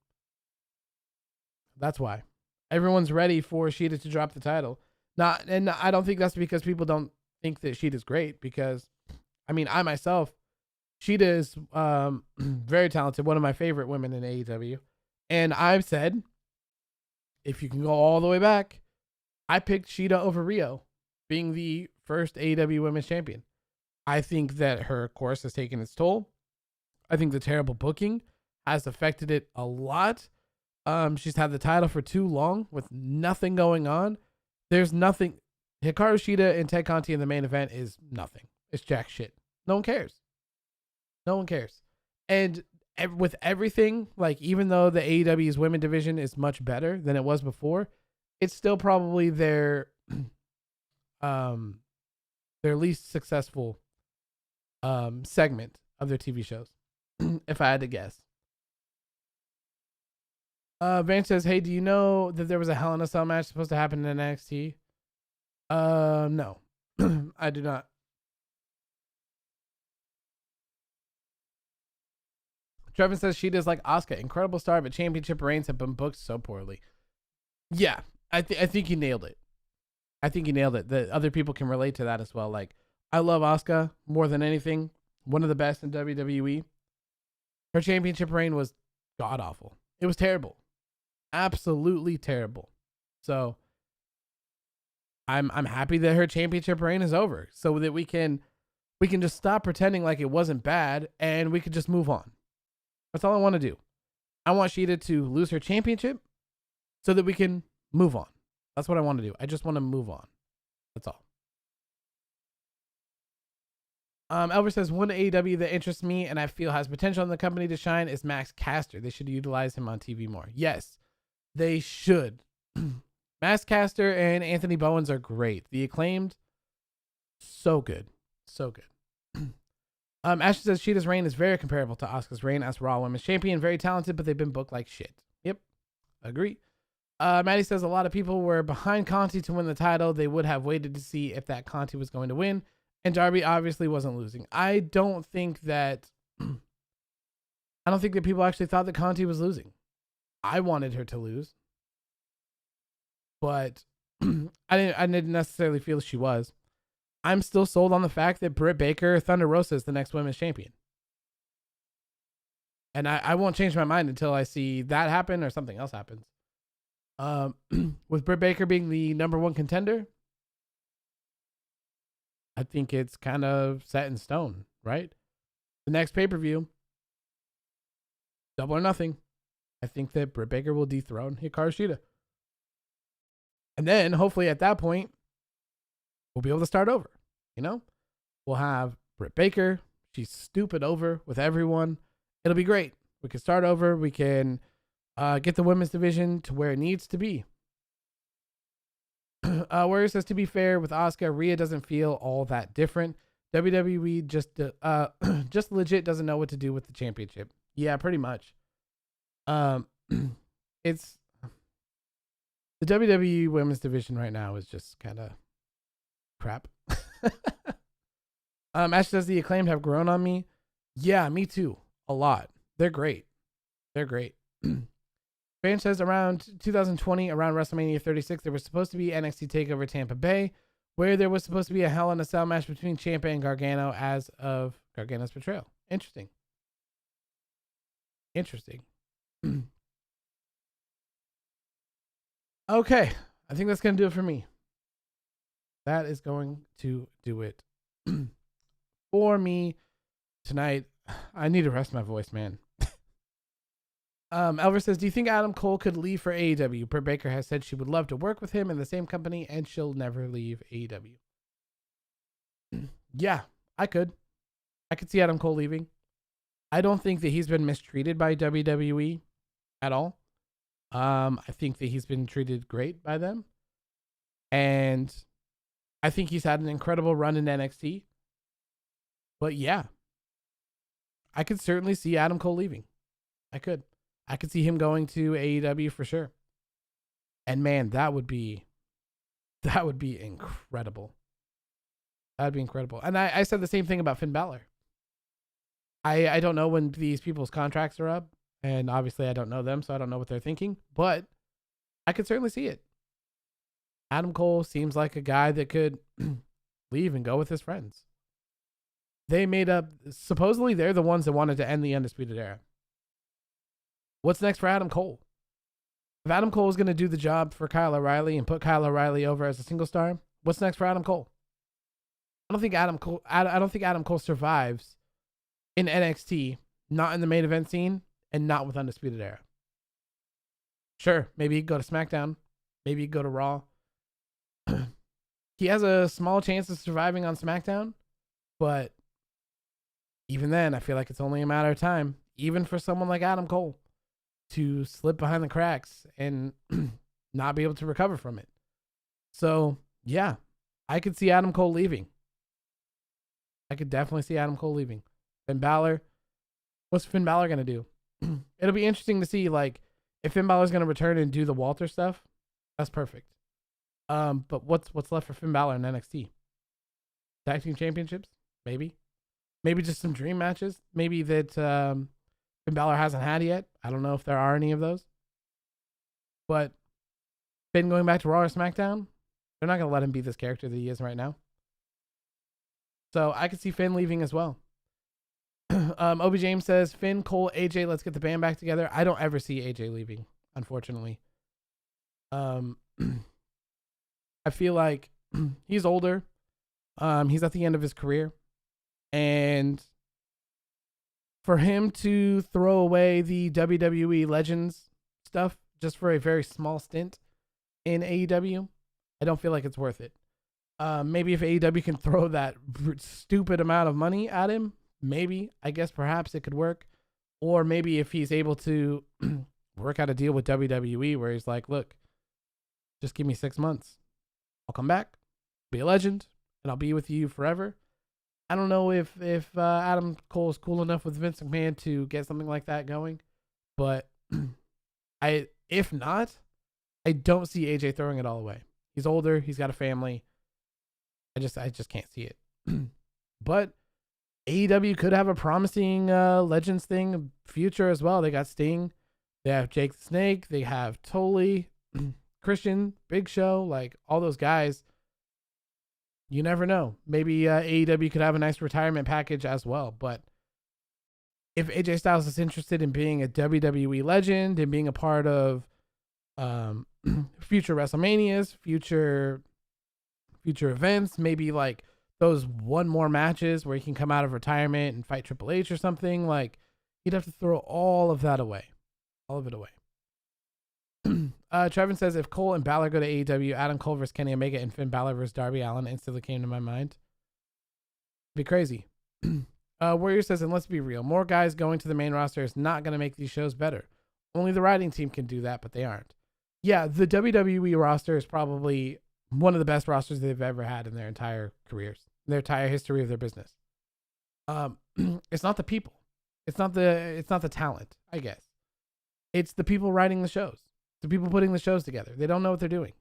That's why. Everyone's ready for Shida to drop the title. And I don't think that's because people don't think that Shida's great, because I mean, I myself, Shida is very talented, one of my favorite women in AEW. And I've said, if you can go all the way back, I picked Shida over Rio being the first AEW Women's Champion. I think that her course has taken its toll. I think the terrible booking has affected it a lot. She's had the title for too long with nothing going on. There's nothing. Hikaru Shida and Ted Conti in the main event is nothing. It's jack shit. No one cares. No one cares. And with everything, like, even though the AEW's women division is much better than it was before, it's still probably their least successful segment of their TV shows, if I had to guess. Van says, hey, do you know that there was a Hell in a Cell match supposed to happen in NXT? No. I do not. Trevin says she does like Asuka, incredible star, but championship reigns have been booked so poorly. Yeah, I think you nailed it. I think you nailed it. The other people can relate to that as well. Like, I love Asuka more than anything. One of the best in WWE. Her championship reign was god awful. It was terrible. Absolutely terrible. So I'm happy that her championship reign is over, so that we can just stop pretending like it wasn't bad and we could just move on. That's all I want to do. I want Shida to lose her championship so that we can move on. That's what I want to do. I just want to move on. That's all. Elvis says, one AEW that interests me and I feel has potential in the company to shine is Max Caster. They should utilize him on TV more. Yes, they should. Max Caster and Anthony Bowens are great. The Acclaimed, so good. So good. Ashley says Shida's reign is very comparable to Asuka's reign as Raw Women's Champion. Very talented, but they've been booked like shit. Yep. Agree. Maddie says a lot of people were behind Conti to win the title. They would have waited to see if that Conti was going to win. And Darby obviously wasn't losing. I don't think that people actually thought that Conti was losing. I wanted her to lose. But I didn't necessarily feel she was. I'm still sold on the fact that Britt Baker, Thunder Rosa is the next women's champion. And I won't change my mind until I see that happen or something else happens. With Britt Baker being the number one contender, I think it's kind of set in stone, right? The next pay-per-view, Double or Nothing. I think that Britt Baker will dethrone Hikaru Shida. And then, hopefully at that point, we'll be able to start over. You know? We'll have Britt Baker. She's stupid over with everyone. It'll be great. We can start over. We can get the women's division to where it needs to be. Warrior says, to be fair, with Asuka, Rhea doesn't feel all that different. WWE just legit doesn't know what to do with the championship. Yeah, pretty much. It's the WWE women's division right now is just kind of crap. Ash says, the Acclaimed have grown on me. Yeah, me too. A lot. They're great. They're great. Fan says, around 2020, around WrestleMania 36, there was supposed to be NXT TakeOver Tampa Bay, where there was supposed to be a Hell in a Cell match between Ciampa and Gargano as of Gargano's betrayal. Interesting. Okay. I think that's going to do it for me. That is going to do it for me tonight. I need to rest my voice, man. Elver says, do you think Adam Cole could leave for AEW? Britt Baker has said she would love to work with him in the same company and she'll never leave AEW. Yeah, I could see Adam Cole leaving. I don't think that he's been mistreated by WWE at all. I think that he's been treated great by them. And I think he's had an incredible run in NXT. But yeah, I could certainly see Adam Cole leaving. I could see him going to AEW for sure. And man, that would be incredible. That'd be incredible. And I said the same thing about Finn Balor. I don't know when these people's contracts are up. And obviously I don't know them, so I don't know what they're thinking. But I could certainly see it. Adam Cole seems like a guy that could leave and go with his friends. They made up, supposedly they're the ones that wanted to end the Undisputed Era. What's next for Adam Cole? If Adam Cole is going to do the job for Kyle O'Reilly and put Kyle O'Reilly over as a single star, what's next for Adam Cole? I don't think Adam Cole survives in NXT, not in the main event scene, and not with Undisputed Era. Sure, maybe he'd go to SmackDown. Maybe he'd go to Raw. He has a small chance of surviving on SmackDown, but even then, I feel like it's only a matter of time, even for someone like Adam Cole, to slip behind the cracks and not be able to recover from it. So, yeah, I could see Adam Cole leaving. I could definitely see Adam Cole leaving. Finn Balor, what's Finn Balor going to do? It'll be interesting to see, like, if Finn Balor's going to return and do the Walter stuff, that's perfect. But what's left for Finn Balor in NXT? Tag team championships? Maybe just some dream matches. Maybe that Finn Balor hasn't had yet. I don't know if there are any of those. But Finn going back to Raw or SmackDown, they're not going to let him be this character that he is right now. So I could see Finn leaving as well. Obi James says, Finn, Cole, AJ, let's get the band back together. I don't ever see AJ leaving, unfortunately. I feel like he's older. He's at the end of his career. And for him to throw away the WWE Legends stuff just for a very small stint in AEW, I don't feel like it's worth it. Maybe if AEW can throw that stupid amount of money at him, maybe, I guess perhaps it could work. Or maybe if he's able to work out a deal with WWE where he's like, look, just give me 6 months. I'll come back, be a legend, and I'll be with you forever. I don't know if Adam Cole is cool enough with Vince McMahon to get something like that going, but if not, I don't see AJ throwing it all away. He's older, he's got a family. I just can't see it. But AEW could have a promising Legends thing future as well. They got Sting, they have Jake the Snake, they have Tully, Christian, Big Show, like all those guys. You never know. Maybe AEW could have a nice retirement package as well. But if AJ Styles is interested in being a WWE legend and being a part of future WrestleManias, future events, maybe like those one more matches where he can come out of retirement and fight Triple H or something, like he'd have to throw all of that away. All of it away. Trevin says, if Cole and Balor go to AEW, Adam Cole versus Kenny Omega and Finn Balor versus Darby Allin instantly came to my mind. It'd be crazy. Warrior says, and let's be real, more guys going to the main roster is not going to make these shows better. Only the writing team can do that, but they aren't. Yeah, the WWE roster is probably one of the best rosters they've ever had in their entire careers, their entire history of their business. It's not the people. It's not the talent, I guess. It's the people writing the shows. The people putting the shows together. They don't know what they're doing.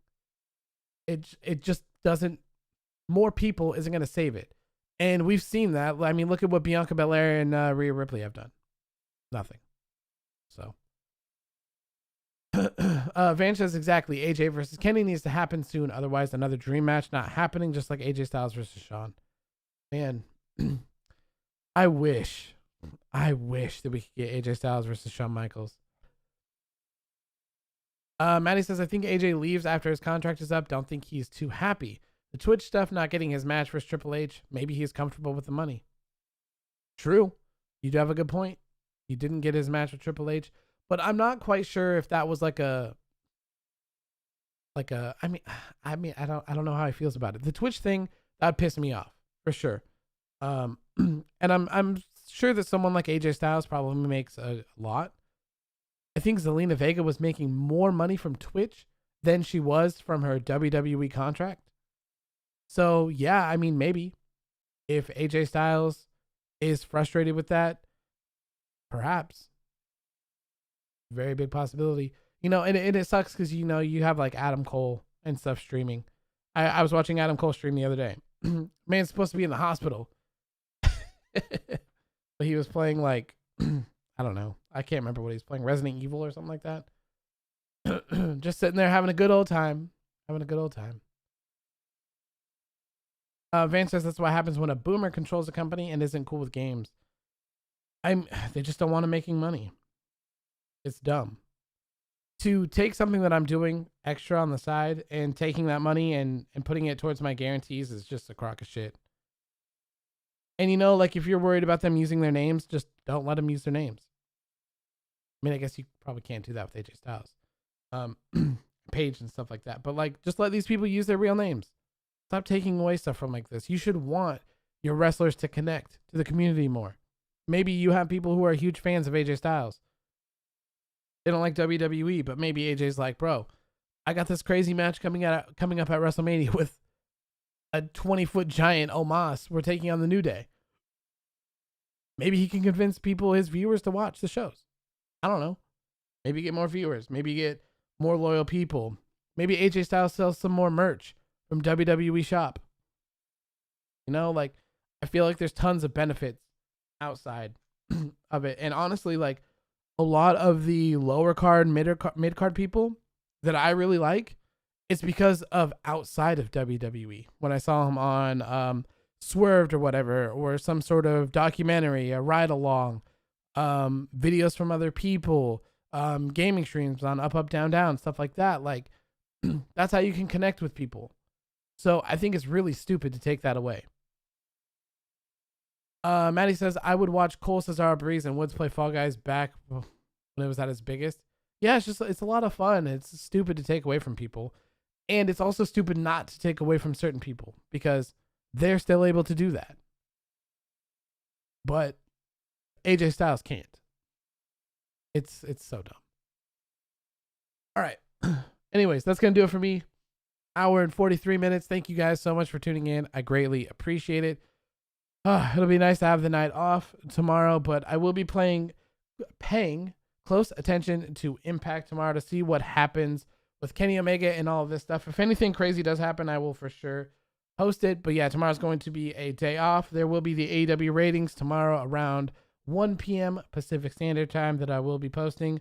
It just doesn't. More people isn't going to save it. And we've seen that. I mean, look at what Bianca Belair and Rhea Ripley have done. Nothing. So. Van says exactly. AJ versus Kenny needs to happen soon. Otherwise, another dream match not happening, just like AJ Styles versus Shawn. Man, I wish that we could get AJ Styles versus Shawn Michaels. Maddie says, I think AJ leaves after his contract is up. Don't think he's too happy. The Twitch stuff, not getting his match versus Triple H. Maybe he's comfortable with the money. True. You do have a good point. He didn't get his match with Triple H. But I'm not quite sure if that was I mean, I don't know how he feels about it. The Twitch thing, that pissed me off for sure. And I'm sure that someone like AJ Styles probably makes a lot. I think Zelina Vega was making more money from Twitch than she was from her WWE contract. So yeah, I mean, maybe if AJ Styles is frustrated with that, perhaps. Very big possibility, and it sucks because you have like Adam Cole and stuff streaming. I was watching Adam Cole stream the other day. Man's supposed to be in the hospital, but he was playing like I don't know. I can't remember what he's playing. Resident Evil or something like that. Just sitting there having a good old time. Vance says that's what happens when a boomer controls a company and isn't cool with games. They just don't want to making money. It's dumb. To take something that I'm doing extra on the side and taking that money and putting it towards my guarantees is just a crock of shit. And like if you're worried about them using their names, just don't let them use their names. I mean, I guess you probably can't do that with AJ Styles, Paige and stuff like that. But like, just let these people use their real names. Stop taking away stuff from like this. You should want your wrestlers to connect to the community more. Maybe you have people who are huge fans of AJ Styles. They don't like WWE, but maybe AJ's like, bro, I got this crazy match coming up at WrestleMania with a 20-foot giant Omos. We're taking on the New Day. Maybe he can convince his viewers, to watch the shows. I don't know. Maybe get more viewers. Maybe get more loyal people. Maybe AJ Styles sells some more merch from WWE Shop. I feel like there's tons of benefits outside of it. And honestly, like, a lot of the lower card, mid card people that I really like, it's because of outside of WWE. When I saw him on Swerved or whatever, or some sort of documentary, a ride along, videos from other people, gaming streams on Up Up Down Down, stuff like that. Like, that's how you can connect with people. So I think it's really stupid to take that away. Maddie says, I would watch Cole, Cesaro, Breeze, and Woods play Fall Guys back when it was at its biggest. Yeah, it's a lot of fun. It's stupid to take away from people. And it's also stupid not to take away from certain people because they're still able to do that. But AJ Styles can't. It's so dumb. All right. Anyways, that's going to do it for me. Hour and 43 minutes. Thank you guys so much for tuning in. I greatly appreciate it. It'll be nice to have the night off tomorrow, but I will be paying close attention to Impact tomorrow to see what happens with Kenny Omega and all of this stuff. If anything crazy does happen, I will for sure post it. But yeah, tomorrow's going to be a day off. There will be the AEW ratings tomorrow around 1 p.m. Pacific Standard Time that I will be posting.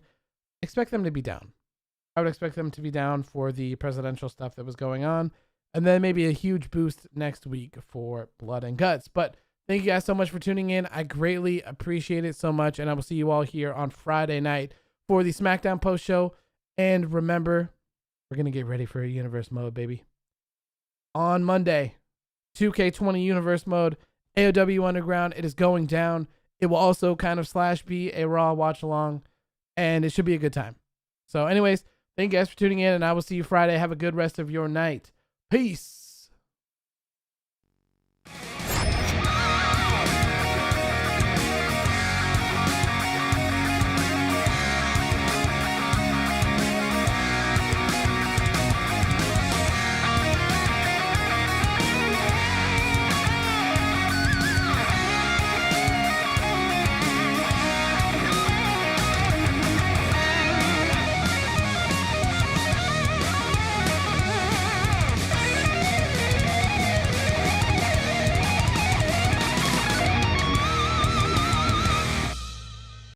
Expect them to be down. I would expect them to be down for the presidential stuff that was going on. And then maybe a huge boost next week for Blood and Guts. But thank you guys so much for tuning in. I greatly appreciate it so much. And I will see you all here on Friday night for the SmackDown post show. And remember, we're going to get ready for a universe mode, baby. On Monday, 2K20 universe mode, AEW Underground. It is going down. It will also kind of / be a Raw watch along. And it should be a good time. So anyways, thank you guys for tuning in. And I will see you Friday. Have a good rest of your night. Peace.